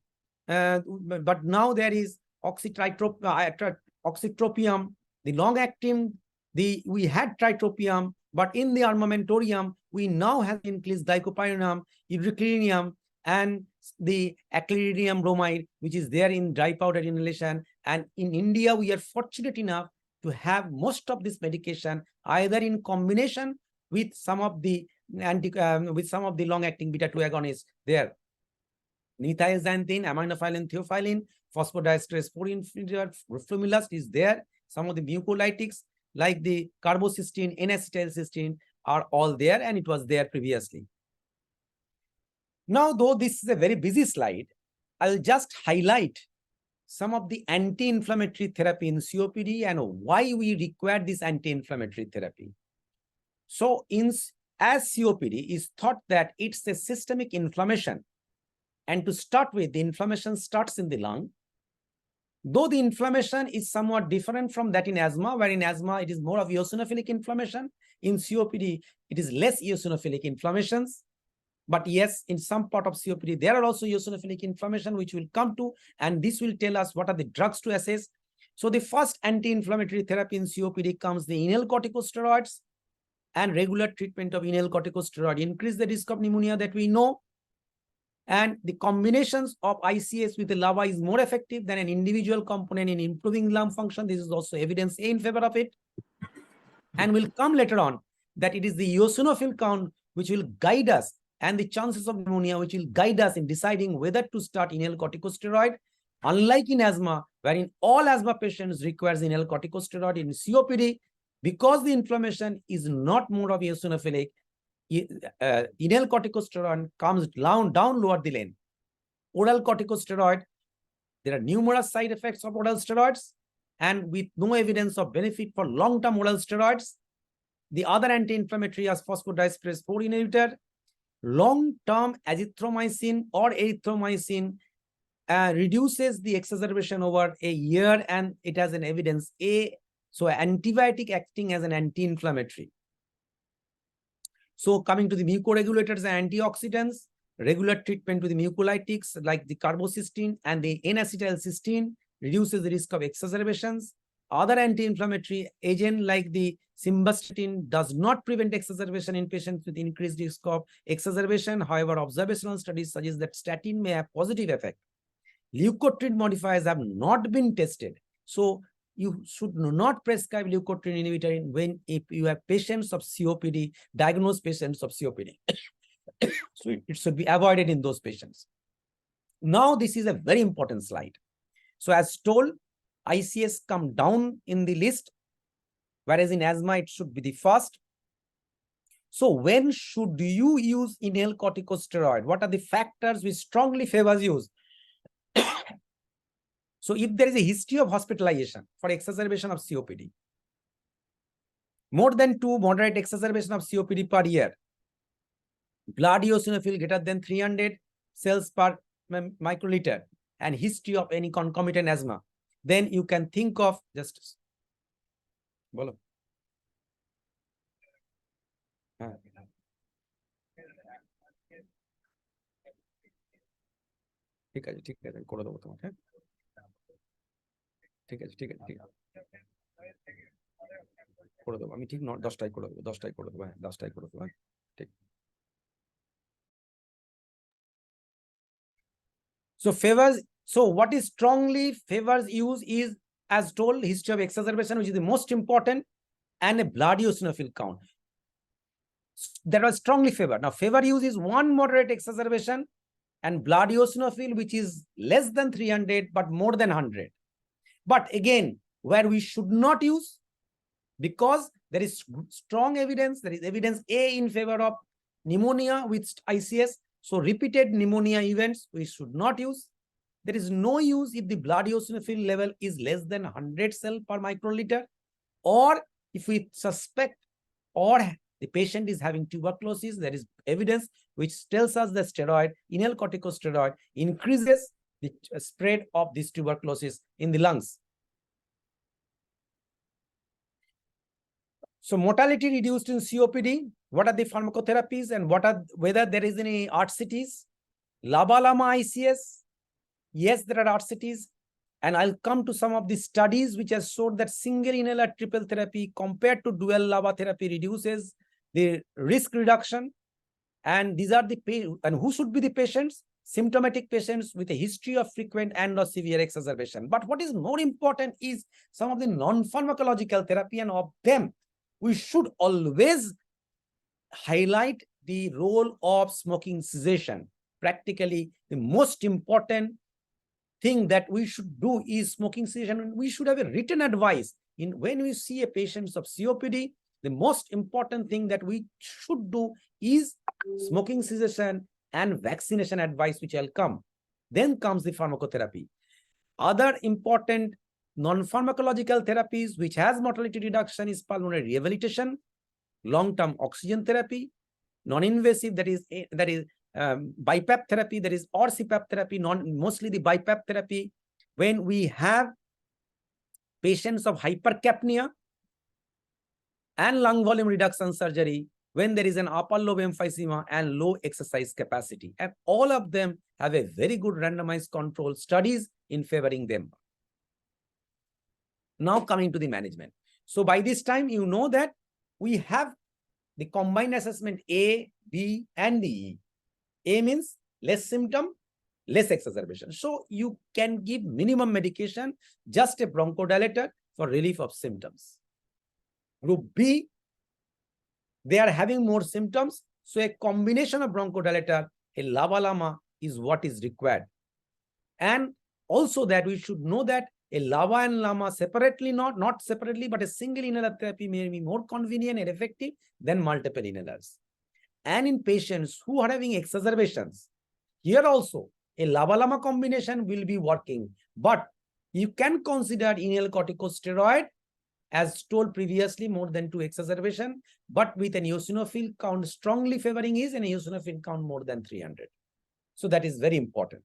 but now there is oxytropium, the long-acting, we had tritopium, but in the armamentarium, we now have increased glycopyranum, ubiquinonium, and the aclaridium bromide, which is there in dry powder inhalation. And in India, we are fortunate enough to have most of this medication either in combination with some of the long-acting beta-2 agonists there. Nithiaxanthin, aminophylline, theophylline, phosphodiesterase 4 inhibitor, roflumilast is there. Some of the mucolytics like the carbocysteine, N-acetylcysteine are all there, and it was there previously. Now, though this is a very busy slide, I'll just highlight some of the anti-inflammatory therapy in COPD and why we require this anti-inflammatory therapy. So, as COPD is thought that it's a systemic inflammation, and to start with, the inflammation starts in the lung. Though the inflammation is somewhat different from that in asthma, where in asthma it is more of eosinophilic inflammation. In COPD, it is less eosinophilic inflammations. But yes, in some part of COPD, there are also eosinophilic inflammation, which we'll come to, and this will tell us what are the drugs to assess. So the first anti-inflammatory therapy in COPD comes the inhaled corticosteroids, and regular treatment of inhaled corticosteroid increase the risk of pneumonia that we know. And the combinations of ICS with the LAVA is more effective than an individual component in improving lung function. This is also evidence in favor of it. And we'll come later on that it is the eosinophil count which will guide us, and the chances of pneumonia which will guide us in deciding whether to start inhaled corticosteroid. Unlike in asthma, wherein all asthma patients requires inhaled corticosteroid, in COPD, because the inflammation is not more of eosinophilic, inhaled corticosteroid comes down lower the lane. Oral corticosteroid, there are numerous side effects of oral steroids, and with no evidence of benefit for long-term oral steroids. The other anti-inflammatory as phosphodiesterase 4 inhibitor, long-term azithromycin or erythromycin reduces the exacerbation over a year, and it has an evidence so antibiotic acting as an anti-inflammatory. So coming to the mucoregulators and antioxidants, regular treatment with the mucolytics like the carbocysteine and the N-acetylcysteine reduces the risk of exacerbations. Other anti-inflammatory agent like the simvastatin does not prevent exacerbation in patients with increased risk of exacerbation. However, observational studies suggest that statin may have positive effect. Leukotriene modifiers have not been tested. So you should not prescribe leukotriene inhibitor if you have patients of COPD, diagnosed patients of COPD. So it should be avoided in those patients. Now, this is a very important slide. So as told, ICS come down in the list, whereas in asthma, it should be the first. So when should you use inhaled corticosteroid? What are the factors which strongly favors use? So if there is a history of hospitalization for exacerbation of COPD, more than 2 moderate exacerbation of COPD per year, blood eosinophil greater than 300 cells per microliter, and history of any concomitant asthma, then you can think of just bolo. ঠিক আছে করে দেবো তোমাকে ঠিক আছে করে দেবো আমি ঠিক 10টায় করে দেবো 10টায় করে দেবো হ্যাঁ 10টায় করে দেবো ঠিক So what is strongly favors use is, as told, history of exacerbation, which is the most important, and a blood eosinophil count that was strongly favored. Now favor use is 1 moderate exacerbation and blood eosinophil which is less than 300 but more than 100. But again, where we should not use, because there is strong evidence, there is evidence A in favor of pneumonia with ICS. So repeated pneumonia events we should not use. There is no use if the blood eosinophil level is less than 100 cell per microliter, or if we suspect or the patient is having tuberculosis. There is evidence which tells us that steroid, inhaled corticosteroid, increases the spread of this tuberculosis in the lungs. So mortality reduced in COPD. What are the pharmacotherapies and whether there is any RCTs? LABA-LAMA ICS, Yes, there are RCTs, and I'll come to some of the studies which has showed that single inhaler triple therapy compared to dual LABA therapy reduces the risk reduction. And these are the and who should be the patients? Symptomatic patients with a history of frequent and or severe exacerbation. But what is more important is some of the non-pharmacological therapy, and of them we should always highlight the role of smoking cessation. Practically, the most important thing that we should do is smoking cessation, and we should have a written advice. When we see a patient of COPD, the most important thing that we should do is smoking cessation and vaccination advice, which I'll come. Then comes the pharmacotherapy. Other important non-pharmacological therapies which has mortality reduction is pulmonary rehabilitation, long-term oxygen therapy, non-invasive, that is BiPAP therapy, that is, or CPAP therapy, mostly the BiPAP therapy, when we have patients of hypercapnia, and lung volume reduction surgery when there is an upper lobe emphysema and low exercise capacity. And all of them have a very good randomized control studies in favoring them. Now coming to the management. So by this time, you know that we have the combined assessment A, B, and D. A means less symptom, less exacerbation. So you can give minimum medication, just a bronchodilator for relief of symptoms. Group B, they are having more symptoms. So a combination of bronchodilator, a LABA-LAMA is what is required. And also that we should know that a LABA and LAMA separately, not separately, but a single inhaler therapy may be more convenient and effective than multiple inhalers. And in patients who are having exacerbations, here also a LABA-LAMA combination will be working. But you can consider inhaled corticosteroid, as told previously, more than 2 exacerbation, but with an eosinophil count strongly favoring is an eosinophil count more than 300. So that is very important.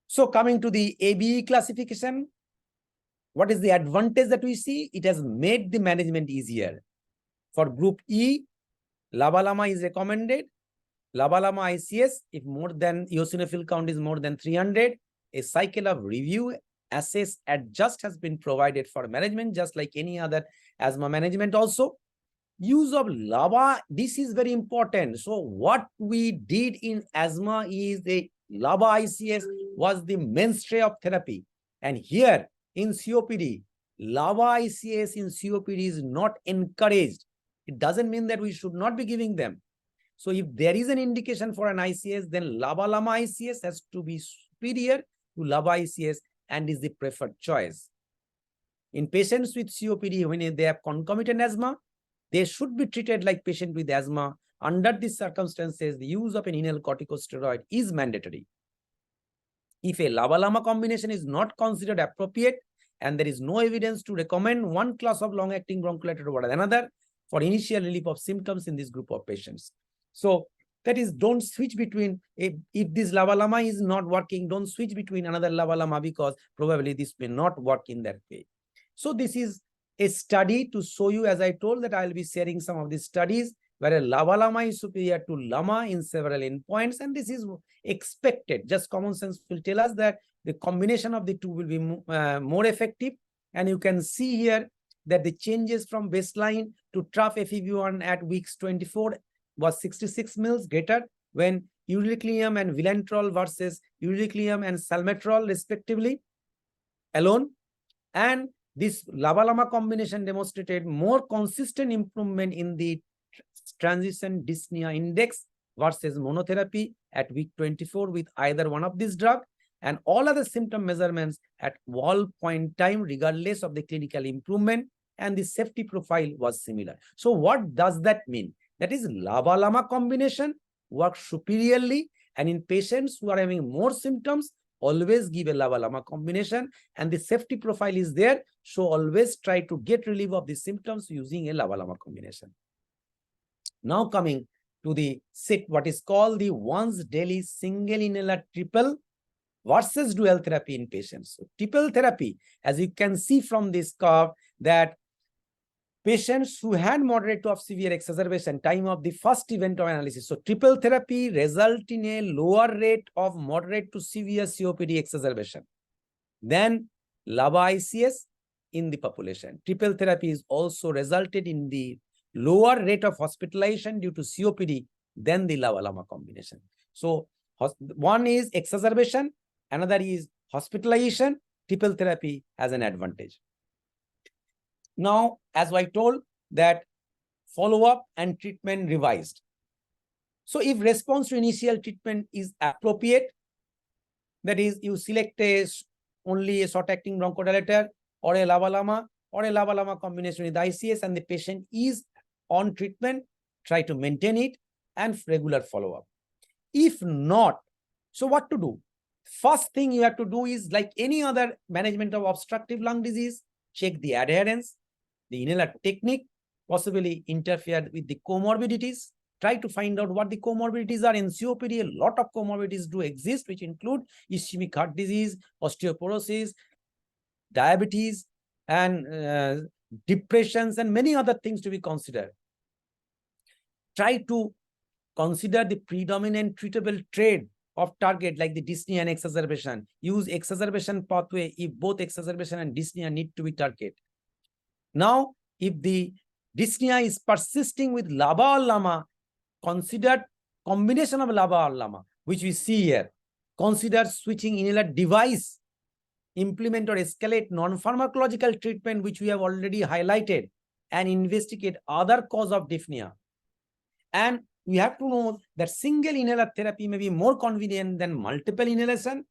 So coming to the ABE classification, what is the advantage that we see? It has made the management easier. For group E, LABA-LAMA is recommended. LABA-LAMA ICS, if more than eosinophil count is more than 300, a cycle of review, assess, adjust has been provided for management, just like any other asthma management also. Use of LABA, this is very important. So what we did in asthma is the LABA ICS was the mainstay of therapy. And here in COPD, LABA ICS in COPD is not encouraged. It doesn't mean that we should not be giving them. So if there is an indication for an ICS, then LABA-LAMA ICS has to be superior to LABA ICS and is the preferred choice. In patients with COPD, when they have concomitant asthma, they should be treated like patient with asthma. Under these circumstances, the use of an inhaled corticosteroid is mandatory. If a LABA-LAMA combination is not considered appropriate and there is no evidence to recommend one class of long-acting bronchodilator over another for initial relief of symptoms in this group of patients. So that is, don't switch between, if this LABA-LAMA is not working, don't switch between another LABA-LAMA, because probably this may not work in that way. So this is a study to show you, as I told, that I'll be sharing some of these studies where a LABA-LAMA is superior to LAMA in several endpoints, and this is expected. Just common sense will tell us that the combination of the two will be more effective. And you can see here that the changes from baseline to trough FEV1 at weeks 24 was 66 mils greater when uriclium and vilantrol versus uriclium and salmeterol respectively alone. And this LABA-LAMA combination demonstrated more consistent improvement in the transition dyspnea index versus monotherapy at week 24 with either one of these drugs, and all other symptom measurements at all point time regardless of the clinical improvement, and the safety profile was similar. So what does that mean? That is, LABA-LAMA combination works superiorly, and in patients who are having more symptoms, always give a LABA-LAMA combination, and the safety profile is there. So always try to get relief of the symptoms using a LABA-LAMA combination. Now coming to the what is called the once daily single inhaler triple versus dual therapy in patients. So triple therapy, as you can see from this curve, that patients who had moderate to severe exacerbation time of the first event of analysis. So triple therapy result in a lower rate of moderate to severe COPD exacerbation than LABA ICS in the population. Triple therapy is also resulted in the lower rate of hospitalization due to COPD than the LABA-LAMA combination. So one is exacerbation, another is hospitalization. Triple therapy has an advantage. Now, as I told, that follow-up and treatment revised. So if response to initial treatment is appropriate, that is, you select only a short-acting bronchodilator or a LABA-LAMA or a LABA-LAMA combination with ICS, and the patient is on treatment, try to maintain it and regular follow-up. If not, so what to do? First thing you have to do is, like any other management of obstructive lung disease, check the adherence, the inhaler technique, possibly interfere with the comorbidities. Try to find out what the comorbidities are. In COPD, a lot of comorbidities do exist, which include ischemic heart disease, osteoporosis, diabetes, and depressions, and many other things to be considered. Try to consider the predominant treatable trait of target, like the dyspnea and exacerbation. Use exacerbation pathway if both exacerbation and dyspnea need to be targeted. Now, if the dyspnea is persisting with LABA or LAMA, consider combination of LABA or LAMA, which we see here. Consider switching inhaler device, implement or escalate non-pharmacological treatment, which we have already highlighted, and investigate other cause of dyspnea. And we have to know that single inhaler therapy may be more convenient than multiple inhalation.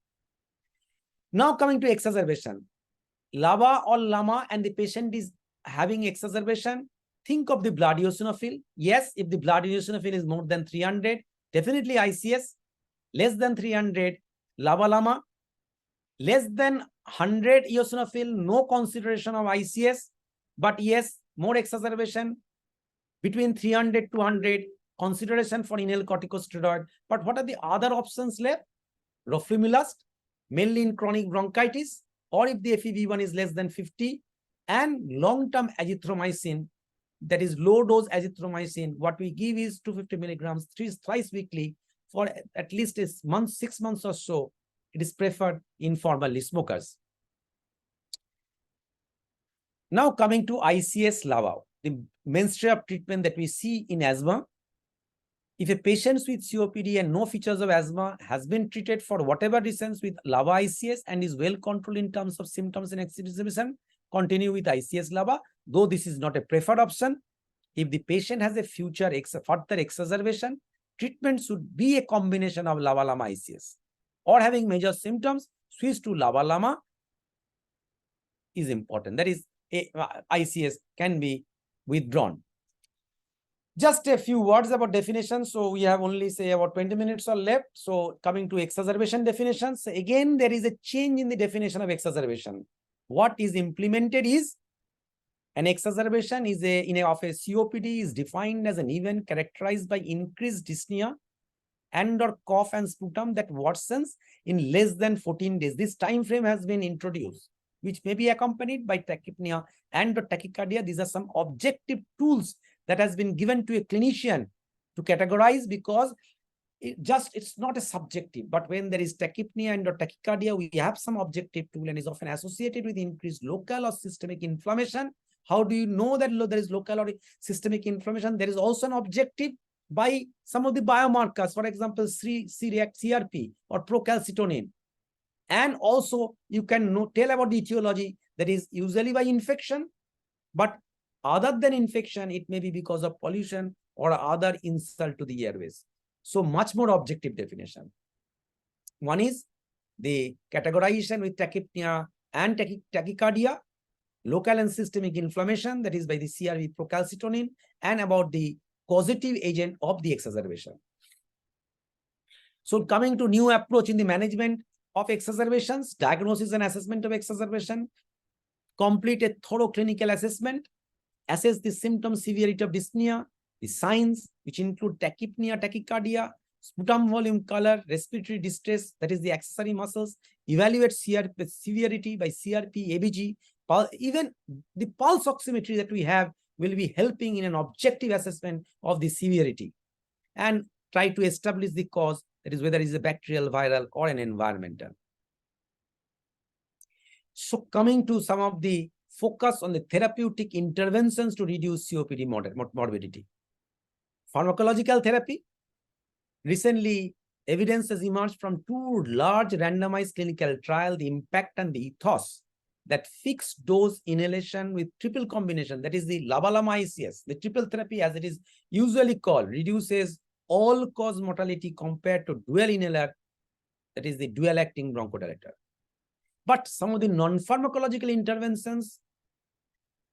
Now coming to exacerbation, LABA or LAMA and the patient is having exacerbation, think of the blood eosinophil. Yes, if the blood eosinophil is more than 300, definitely ICS. Less than 300, LABA-LAMA. Less than 100 eosinophil, no consideration of ICS. But yes, more exacerbation. Between 300 to 100, consideration for inhaled corticosteroid. But what are the other options left? Roflumilast, mainly in chronic bronchitis, or if the FEV1 is less than 50, and long-term azithromycin, that is low-dose azithromycin. What we give is 250 milligrams thrice weekly for at least a month, 6 months or so. It is preferred in formerly smokers. Now coming to ICS LABA, the mainstay of treatment that we see in asthma. If a patient with COPD and no features of asthma has been treated for whatever reasons with LABA ICS and is well controlled in terms of symptoms and exacerbation, continue with ICS LABA, though this is not a preferred option. If the patient has a further exacerbation, treatment should be a combination of LABA-LAMA ICS. Or having major symptoms, switch to LABA-LAMA is important. That is, ICS can be withdrawn. Just a few words about definitions. So we have only say about 20 minutes or left. So coming to exacerbation definitions, again, there is a change in the definition of exacerbation. What is implemented is an exacerbation is of a COPD is defined as an event characterized by increased dyspnea and or cough and sputum that worsens in less than 14 days. This time frame has been introduced, which may be accompanied by tachypnea and or tachycardia. These are some objective tools that has been given to a clinician to categorize, because it's not a subjective, but when there is tachypnea and or tachycardia, we have some objective tool and is often associated with increased local or systemic inflammation. How do you know that there is local or systemic inflammation? There is also an objective by some of the biomarkers, for example, CRP or procalcitonin. And also you can tell about the etiology, that is usually by infection, but other than infection, it may be because of pollution or other insult to the airways. So much more objective definition. One is the categorization with tachypnea and tachycardia, local and systemic inflammation, that is by the CRP procalcitonin, and about the causative agent of the exacerbation. So coming to new approach in the management of exacerbations, diagnosis and assessment of exacerbation, complete a thorough clinical assessment, assess the symptom severity of dyspnea, the signs which include tachypnea, tachycardia, sputum volume, color, respiratory distress, that is the accessory muscles, evaluate CRP severity by CRP, ABG, even the pulse oximetry that we have will be helping in an objective assessment of the severity and try to establish the cause, that is whether it is a bacterial, viral, or an environmental. So coming to some of the focus on the therapeutic interventions to reduce COPD morbidity. Pharmacological therapy. Recently, evidence has emerged from 2 large randomized clinical trials, the IMPACT and the ETHOS, that fixed dose inhalation with triple combination, that is the LABA/LAMA/ICS, the triple therapy as it is usually called, reduces all-cause mortality compared to dual inhaler, that is the dual-acting bronchodilator. But some of the non-pharmacological interventions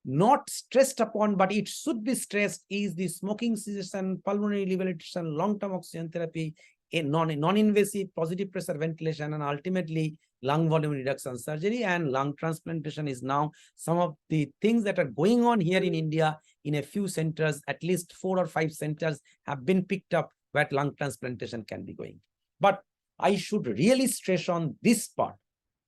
not stressed upon, but it should be stressed, is the smoking cessation, pulmonary rehabilitation, long-term oxygen therapy, a non-invasive positive pressure ventilation, and ultimately lung volume reduction surgery and lung transplantation is now some of the things that are going on here in India. In a few centers, at least 4 or 5 centers have been picked up where lung transplantation can be going. But I should really stress on this part,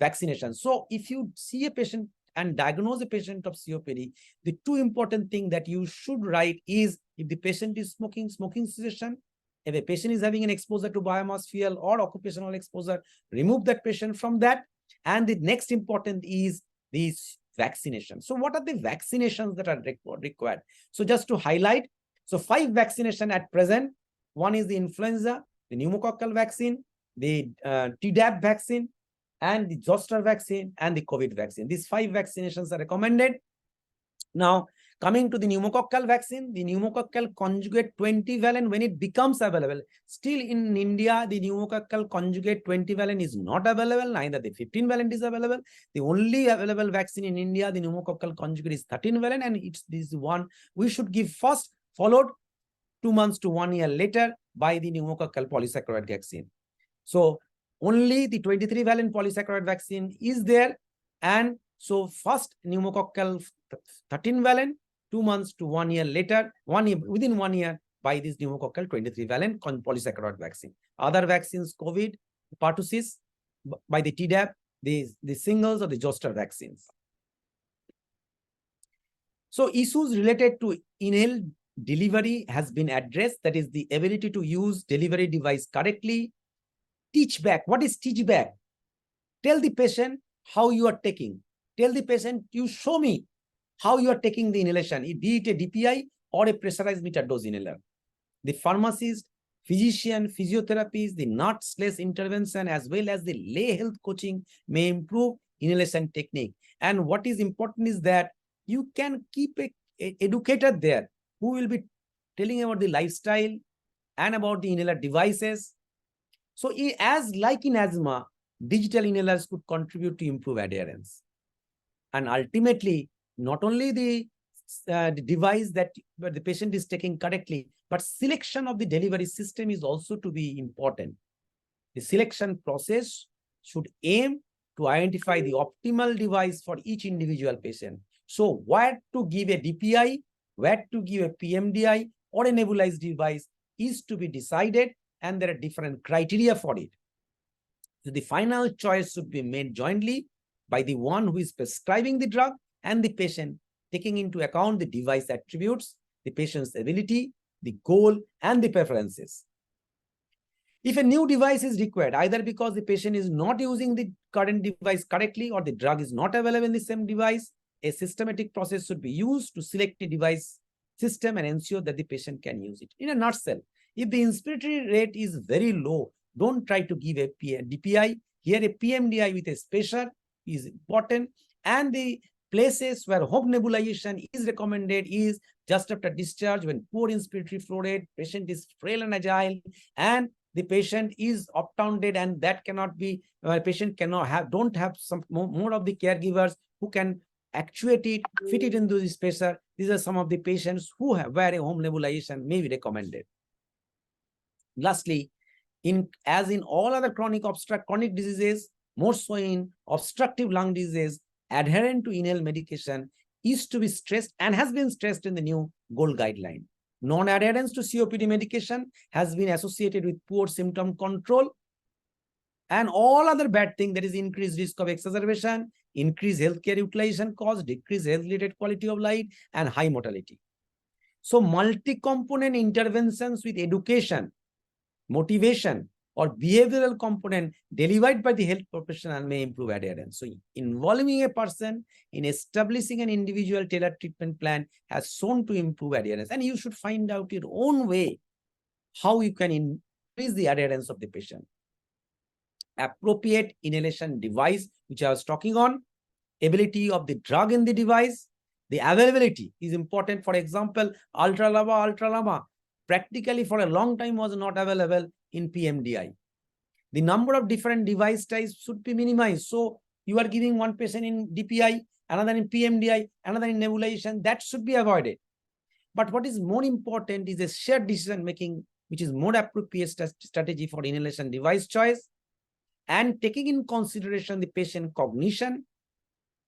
vaccination. So if you see a patient and diagnose a patient of COPD, the 2 important things that you should write is if the patient is smoking cessation, if a patient is having an exposure to biomass fuel or occupational exposure, remove that patient from that. And the next important is this vaccination. So what are the vaccinations that are required? So just to highlight, so 5 vaccinations at present. One is the influenza, the pneumococcal vaccine, the Tdap vaccine, and the zoster vaccine, and the COVID vaccine. These 5 vaccinations are recommended. Now, coming to the pneumococcal vaccine, the pneumococcal conjugate 20-valent, when it becomes available, still in India, the pneumococcal conjugate 20-valent is not available, neither the 15-valent is available. The only available vaccine in India, the pneumococcal conjugate, is 13-valent, and it's this one we should give first, followed 2 months to 1 year later by the pneumococcal polysaccharide vaccine. So only the 23-valent polysaccharide vaccine is there, and so first pneumococcal 13-valent, 2 months to 1 year later, within 1 year by this pneumococcal 23-valent polysaccharide vaccine. Other vaccines, COVID, pertussis, by the Tdap, the singles or the zoster vaccines. So issues related to inhaled delivery has been addressed, that is the ability to use delivery device correctly. Teach back. What is teach back? Tell the patient how you are taking. Tell the patient, you show me how you are taking the inhalation, be it a DPI or a pressurized meter dose inhaler. The pharmacist, physician, physiotherapists, the nurse/less intervention, as well as the lay health coaching may improve inhalation technique. And what is important is that you can keep an educator there who will be telling about the lifestyle and about the inhaler devices. So as like in asthma, digital inhalers could contribute to improve adherence. And ultimately, not only the device that the patient is taking correctly, but selection of the delivery system is also to be important. The selection process should aim to identify the optimal device for each individual patient. So where to give a DPI, where to give a PMDI or a nebulized device is to be decided, and there are different criteria for it. So the final choice should be made jointly by the one who is prescribing the drug and the patient, taking into account the device attributes, the patient's ability, the goal, and the preferences. If a new device is required, either because the patient is not using the current device correctly or the drug is not available in the same device, a systematic process should be used to select the device system and ensure that the patient can use it. In a nutshell, if the inspiratory rate is very low, don't try to give a DPI. Here, a PMDI with a spacer is important, and the places where home nebulization is recommended is just after discharge when poor inspiratory flow rate, patient is frail and agile, and the patient is upturned, and that cannot be, patient cannot have, don't have some more of the caregivers who can actuate it, fit it into the spacer. These are some of the patients who have where a home nebulization may be recommended. Lastly, as in all other chronic diseases, more so in obstructive lung disease, adherent to inhaled medication is to be stressed and has been stressed in the new GOLD guideline. Non-adherence to COPD medication has been associated with poor symptom control and all other bad things, that is increased risk of exacerbation, increased healthcare utilization cost, decreased health-related quality of life, and high mortality. So multi-component interventions with education, motivation, or behavioral component delivered by the health professional may improve adherence. So involving a person in establishing an individual tailored treatment plan has shown to improve adherence. And you should find out your own way how you can increase the adherence of the patient. Appropriate inhalation device, which I was talking on, ability of the drug in the device, the availability is important. For example, ultra lama practically for a long time was not available in PMDI. The number of different device types should be minimized. So you are giving one patient in DPI, another in PMDI, another in nebulization. That should be avoided. But what is more important is a shared decision making, which is more appropriate strategy for inhalation device choice, and taking in consideration the patient cognition,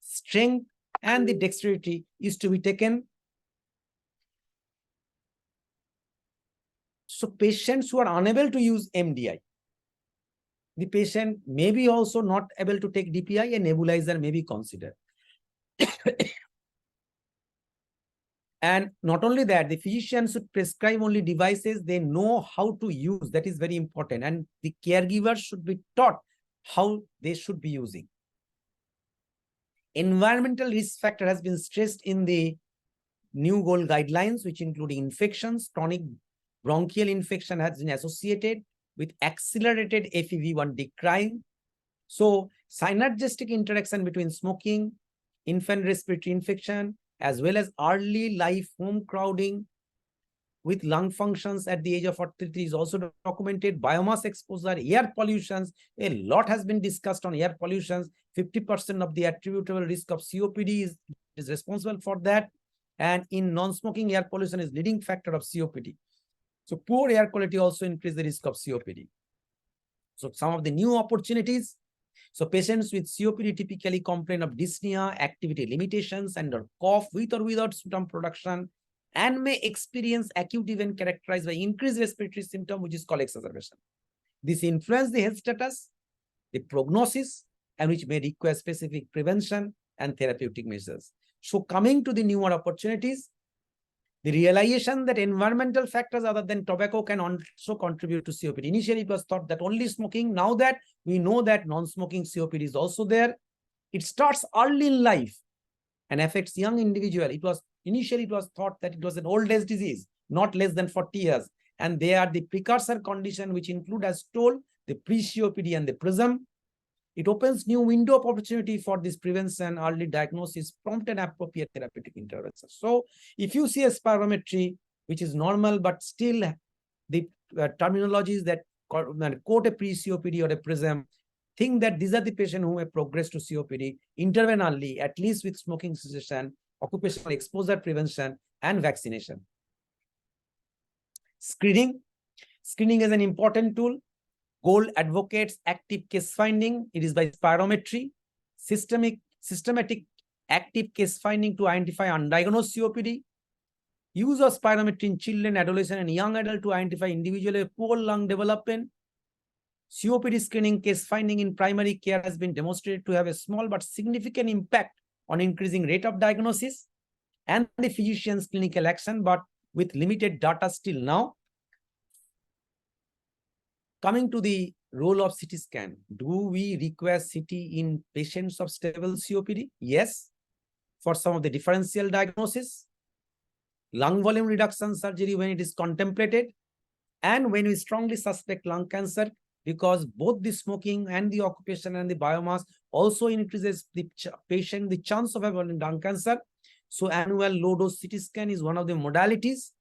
strength, and the dexterity is to be taken. So patients who are unable to use MDI, the patient may be also not able to take DPI, and nebulizer may be considered. And not only that, the physician should prescribe only devices they know how to use. That is very important. And the caregivers should be taught how they should be using. Environmental risk factor has been stressed in the new goal guidelines, which include infections. Chronic bronchial infection has been associated with accelerated FEV1 decline. So synergistic interaction between smoking, infant respiratory infection, as well as early life home crowding with lung functions at the age of 43 is also documented. Biomass exposure, air pollutions, a lot has been discussed on air pollutions. 50% of the attributable risk of COPD is responsible for that. And in non-smoking, air pollution is leading factor of COPD. So poor air quality also increase the risk of COPD. So some of the new opportunities. So patients with COPD typically complain of dyspnea, activity limitations, and or cough with or without symptom production, and may experience acute event characterized by increased respiratory symptom, which is called exacerbation. This influences the health status, the prognosis, and which may require specific prevention and therapeutic measures. So coming to the newer opportunities, the realization that environmental factors other than tobacco can also contribute to COPD. Initially, it was thought that only smoking. Now that we know that non-smoking COPD is also there, it starts early in life and affects young individual. Initially it was thought that it was an old age disease, not less than 40 years. And they are the precursor condition, which include, as told, the pre-COPD and the PRISM. It opens new window of opportunity for this prevention, early diagnosis, prompt and appropriate therapeutic intervention. So if you see a spirometry, which is normal, but still the terminologies that quote a pre-COPD or a PRISM, think that these are the patients who have progressed to COPD, intervene early, at least with smoking cessation, occupational exposure prevention, and vaccination. Screening. Screening is an important tool. Goal advocates active case finding. It is by spirometry, systematic active case finding to identify undiagnosed COPD. Use of spirometry in children, adolescent, and young adult to identify individual with poor lung development. COPD screening case finding in primary care has been demonstrated to have a small but significant impact on increasing rate of diagnosis and the physician's clinical action, but with limited data still now. Coming to the role of CT scan, do we require CT in patients of stable COPD? Yes, for some of the differential diagnosis, lung volume reduction surgery when it is contemplated, and when we strongly suspect lung cancer, because both the smoking and the occupation and the biomass also increases the patient, the chance of having lung cancer. So annual low-dose CT scan is one of the modalities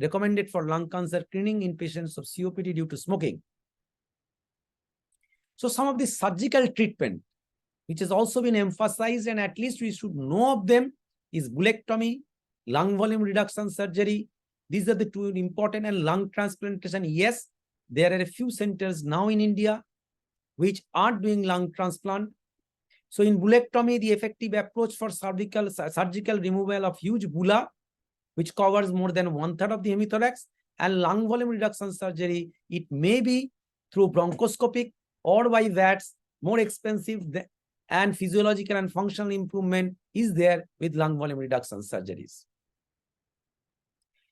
recommended for lung cancer screening in patients of COPD due to smoking. So some of the surgical treatment, which has also been emphasized, and at least we should know of them, is bulectomy, lung volume reduction surgery. These are the two important, and lung transplantation. Yes, there are a few centers now in India which are doing lung transplant. So in bulectomy, the effective approach for surgical removal of huge bulla, which covers more than 1/3 of the hemithorax, and lung volume reduction surgery, it may be through bronchoscopic or by VATS, more expensive, and physiological and functional improvement is there with lung volume reduction surgeries.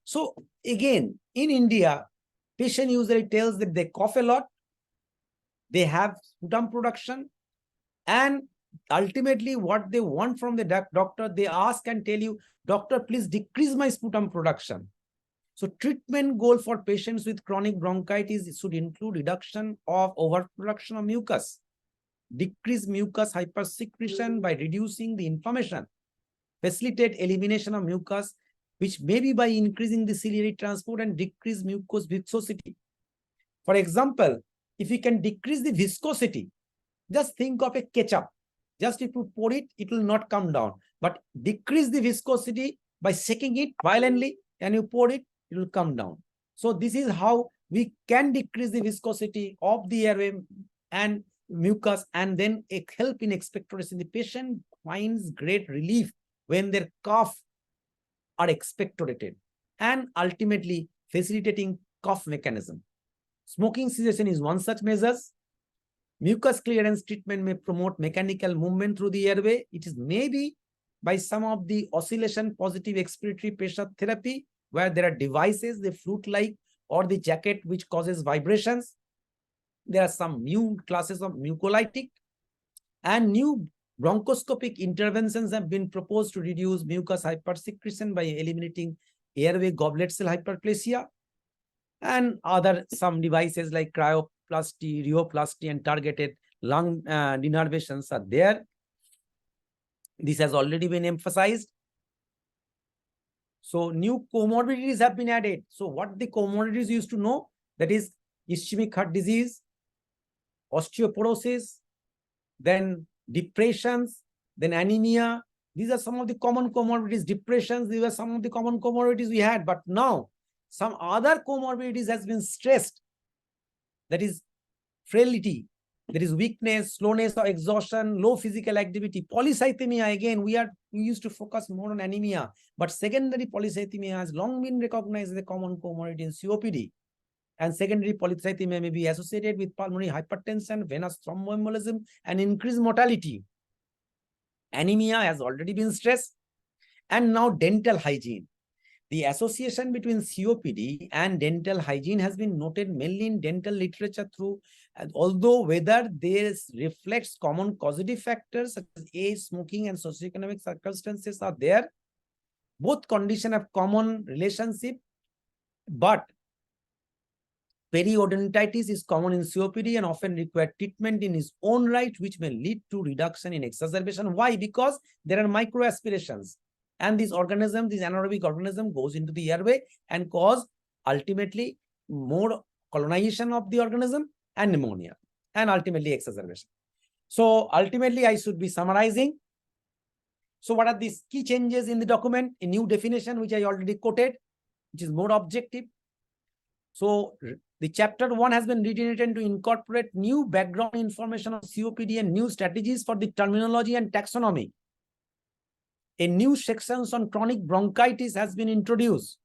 So again, in India, patient usually tells that they cough a lot, they have sputum production, and ultimately what they want from the doctor, they ask and tell you, doctor, please decrease my sputum production. So treatment goal for patients with chronic bronchitis should include reduction of overproduction of mucus, decrease mucus hypersecretion by reducing the inflammation, facilitate elimination of mucus, which may be by increasing the ciliary transport, and decrease mucus viscosity. For example, if you can decrease the viscosity, just think of a ketchup. Just if you pour it, it will not come down. But decrease the viscosity by shaking it violently and you pour it, it will come down. So this is how we can decrease the viscosity of the airway and mucus, and then help in expectoration. The patient finds great relief when their cough are expectorated, and ultimately facilitating cough mechanism. Smoking cessation is one such measures. Mucus clearance treatment may promote mechanical movement through the airway. It is maybe by some of the oscillation positive expiratory pressure therapy, where there are devices, the flute-like or the jacket which causes vibrations. There are some new classes of mucolytic, and new bronchoscopic interventions have been proposed to reduce mucus hypersecretion by eliminating airway goblet cell hyperplasia, and some devices like cryoplasty, rheoplasty, and targeted lung denervations are there. This has already been emphasized. So new comorbidities have been added. So what the comorbidities used to know, that is ischemic heart disease, osteoporosis, then depressions, then anemia. These are some of the common comorbidities. Depressions, these are some of the common comorbidities we had. But now some other comorbidities has been stressed. That is frailty, there is weakness, slowness or exhaustion, low physical activity. Polycythemia, again, we used to focus more on anemia, but secondary polycythemia has long been recognized as a common comorbidity in COPD. And secondary polycythemia may be associated with pulmonary hypertension, venous thromboembolism, and increased mortality. Anemia has already been stressed. And now dental hygiene. The association between COPD and dental hygiene has been noted mainly in dental literature through, although whether this reflects common causative factors such as age, smoking, and socioeconomic circumstances are there. Both conditions have common relationship, but periodontitis is common in COPD and often require treatment in its own right, which may lead to reduction in exacerbation. Why? Because there are microaspirations. And this organism, this anaerobic organism, goes into the airway and cause ultimately more colonization of the organism and pneumonia, and ultimately exacerbation. So ultimately, I should be summarizing. So what are these key changes in the document? A new definition, which I already quoted, which is more objective. So the chapter 1 has been rewritten to incorporate new background information on COPD and new strategies for the terminology and taxonomy. A new section on chronic bronchitis has been introduced.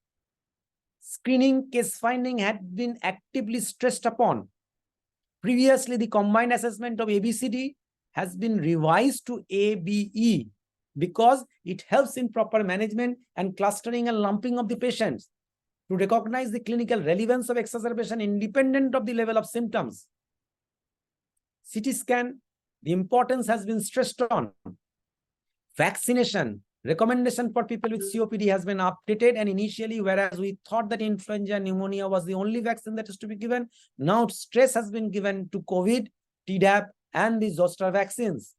Screening case finding had been actively stressed upon. Previously, the combined assessment of ABCD has been revised to ABE because it helps in proper management and clustering and lumping of the patients to recognize the clinical relevance of exacerbation independent of the level of symptoms. CT scan, the importance has been stressed on. Vaccination, recommendation for people with COPD has been updated, and initially, whereas we thought that influenza and pneumonia was the only vaccine that is to be given, now stress has been given to COVID, Tdap, and the zoster vaccines.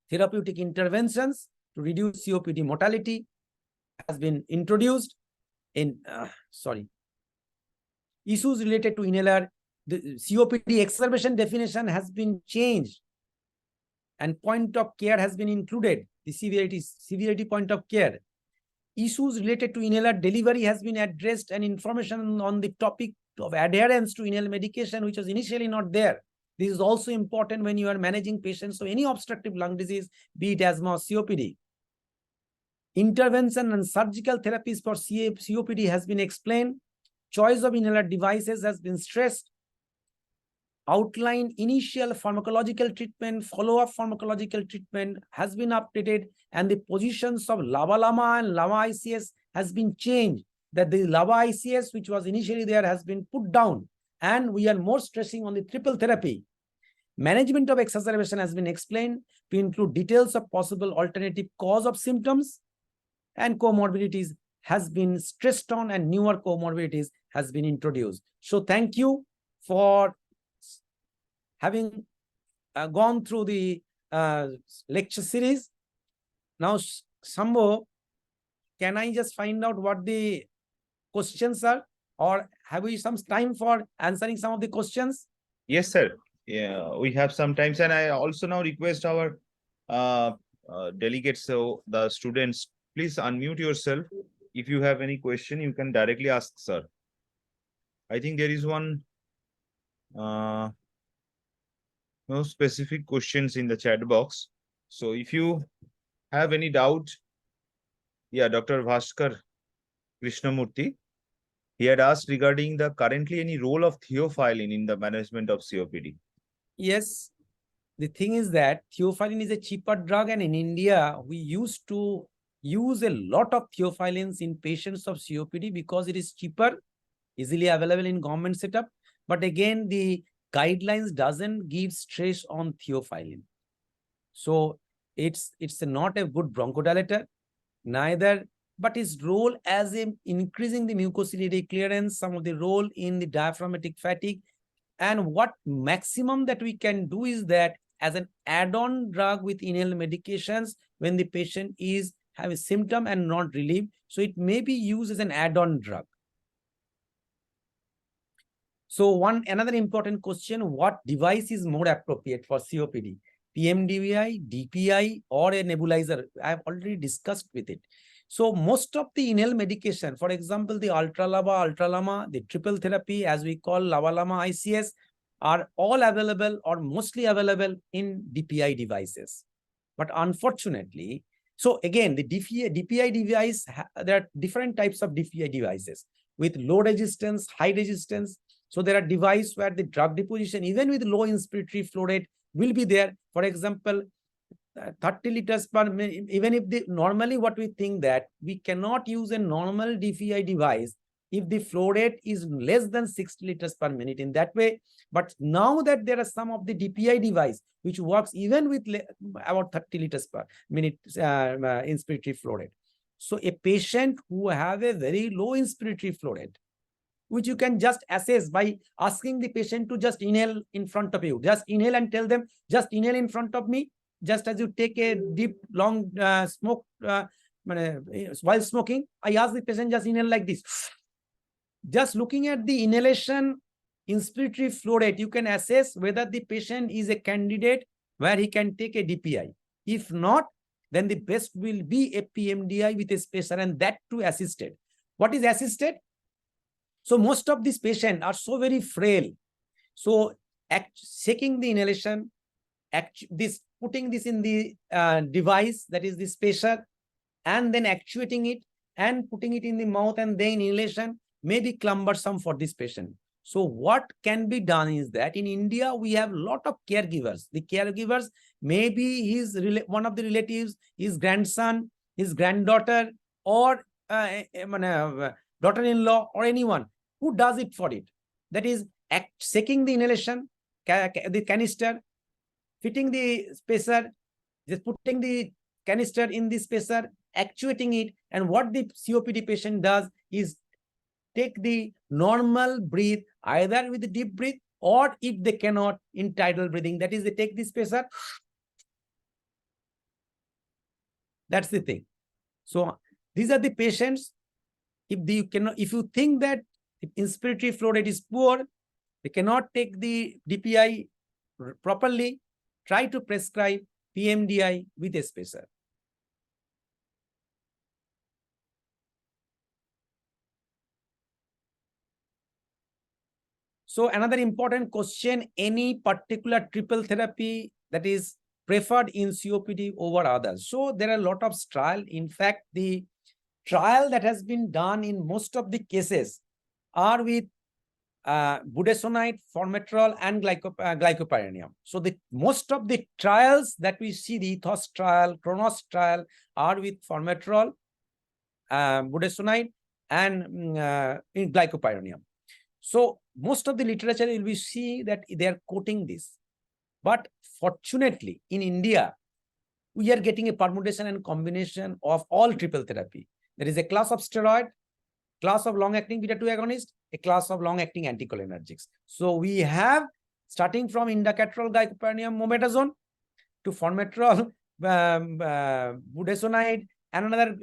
Therapeutic interventions to reduce COPD mortality has been introduced. Issues related to inhaler, the COPD exacerbation definition has been changed, and point of care has been included, the severity point of care. Issues related to inhaler delivery has been addressed, and information on the topic of adherence to inhaler medication, which was initially not there. This is also important when you are managing patients. So any obstructive lung disease, be it asthma or COPD. Intervention and surgical therapies for COPD has been explained. Choice of inhaler devices has been stressed. Outline initial pharmacological treatment, follow-up pharmacological treatment has been updated, and the positions of LAMA and LAMA ICS has been changed that the LAVA ICS, which was initially there, has been put down, and we are more stressing on the triple therapy. Management of exacerbation has been explained to include details of possible alternative cause of symptoms, and comorbidities has been stressed on, and newer comorbidities has been introduced. So thank you for having gone through the lecture series. Now, Shambho, can I just find out what the questions are, or have we some time for answering some of the questions? Yes, sir. Yeah, we have some times, and I also now request our delegates, so the students, please unmute yourself. If you have any question, you can directly ask, sir. I think there is one no specific questions in the chat box. So if you have any doubt, yeah, Dr. Bhaskar Krishnamurthy, he had asked regarding the currently any role of theophylline in the management of COPD. Yes. The thing is that theophylline is a cheaper drug, and in India, we used to use a lot of theophylline in patients of COPD because it is cheaper, easily available in government setup. But again, the guidelines doesn't give stress on theophylline. So it's not a good bronchodilator, neither, but its role as in increasing the mucociliary clearance, some of the role in the diaphragmatic fatigue. And what maximum that we can do is that as an add-on drug with inhaled medications when the patient is have a symptom and not relieved. So it may be used as an add-on drug. So another important question, what device is more appropriate for COPD? PMDVI, DPI, or a nebulizer? I have already discussed with it. So most of the inhaled medication, for example, the ultra-LAVA, ultra-LAMA, the triple therapy, as we call LAVA-LAMA ICS, are all available or mostly available in DPI devices. But unfortunately, so again, the DPI device, there are different types of DPI devices with low resistance, high resistance. So there are devices where the drug deposition, even with low inspiratory flow rate, will be there. For example, 30 liters per minute, even if normally what we think that we cannot use a normal DPI device if the flow rate is less than 60 liters per minute in that way. But now that there are some of the DPI device which works even with about 30 liters per minute inspiratory flow rate. So a patient who have a very low inspiratory flow rate, which you can just assess by asking the patient to just inhale in front of you. Just inhale and tell them, just inhale in front of me, just as you take a deep, long smoke while smoking. I ask the patient, just inhale like this. Just looking at the inhalation inspiratory flow rate, you can assess whether the patient is a candidate where he can take a DPI. If not, then the best will be a PMDI with a spacer, and that too assisted. What is assisted? So most of these patients are so very frail. So checking the inhalation, putting this in the device, that is the spacer, and then actuating it and putting it in the mouth and then inhalation may be cumbersome for this patient. So what can be done is that in India, we have a lot of caregivers. The caregivers, maybe one of the relatives, his grandson, his granddaughter, or daughter-in-law, or anyone who does it for it. That is checking the inhalation, the canister, fitting the spacer, just putting the canister in the spacer, actuating it. And what the COPD patient does is take the normal breath, either with the deep breath, or if they cannot, in tidal breathing. That is, they take the spacer. That's the thing. So these are the patients. If you think that if inspiratory flow rate is poor, they cannot take the DPI properly, try to prescribe PMDI with a spacer. So another important question, any particular triple therapy that is preferred in COPD over others? So there are a lot of trials. In fact, the trial that has been done in most of the cases are with budesonide, formoterol, and glycopyrronium. So most of the trials that we see, the Ethos trial, Kronos trial, are with formoterol, budesonide, and in glycopyrronium. So most of the literature will be see that they are quoting this. But fortunately, in India, we are getting a permutation and combination of all triple therapy. There is a class of steroid, class of long-acting beta-2 agonist, a class of long-acting anticholinergics. So we have, starting from indacaterol, glycopyrronium, mometasone, to formoterol, budesonide, and another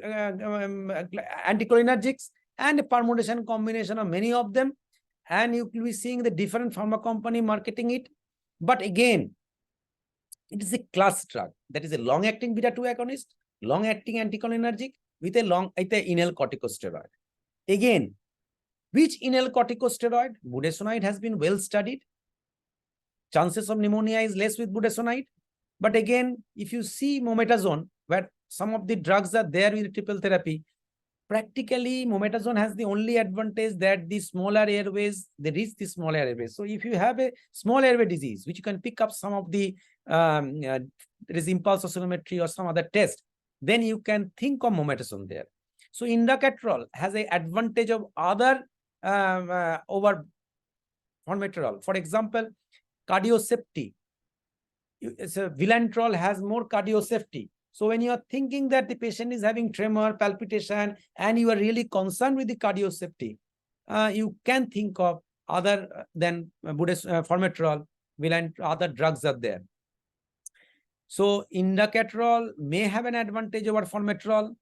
anticholinergics, and a permutation combination of many of them. And you will be seeing the different pharma company marketing it. But again, it is a class drug. That is a long-acting beta-2 agonist, long-acting anticholinergic with a inhaled corticosteroid. Again, which inhaled corticosteroid? Budesonide has been well studied. Chances of pneumonia is less with budesonide. But again, if you see mometasone, where some of the drugs are there with triple therapy, practically mometasone has the only advantage that the smaller airways, they reach the smaller airways. So if you have a small airway disease, which you can pick up some of the, there is impulse oscillometry or some other test, then you can think of mometasone there. So indacaterol has an advantage of other over formoterol. For example, cardio safety. Vilantrol has more cardio safety. So when you are thinking that the patient is having tremor, palpitation, and you are really concerned with the cardio safety, you can think of other than formoterol, other drugs are there. So indacaterol may have an advantage over formoterol.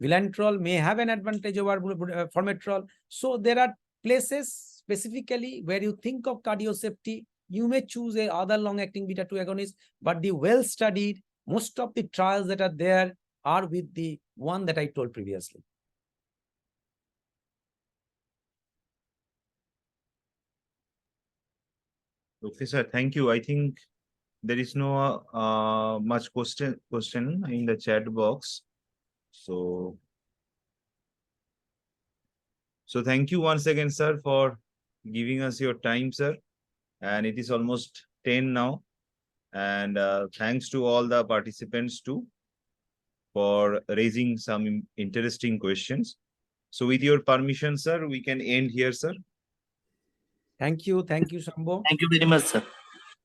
Vilantrol may have an advantage over formoterol. So there are places specifically where you think of cardio safety, you may choose a other long-acting beta-2 agonist, but the well-studied, most of the trials that are there are with the one that I told previously. Okay, sir. Thank you. I think there is no much question in the chat box. So thank you once again, sir, for giving us your time, sir. And it is almost 10 now. And thanks to all the participants too for raising some interesting questions. So with your permission, sir, we can end here, sir. Thank you, Shambho. Thank you very much, sir.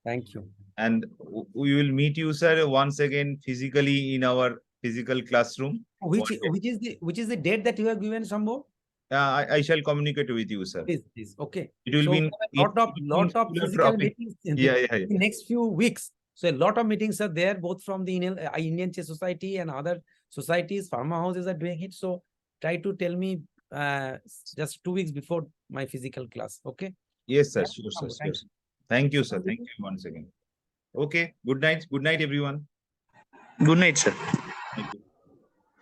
Thank you. And we will meet you, sir, once again physically in our physical classroom. Which is the date that you have given, Shambho? I shall communicate with you, sir. Please. Okay. It will be lot of physical meetings in the next few weeks. So a lot of meetings are there, both from the Indian Chess Society and other societies, pharma houses are doing it. So try to tell me just 2 weeks before my physical class. Okay. Yes, sir. Sure, sir. Thank you, sir. Thank you once again. Okay. Good night. Good night, everyone. Good night, sir. Thank you.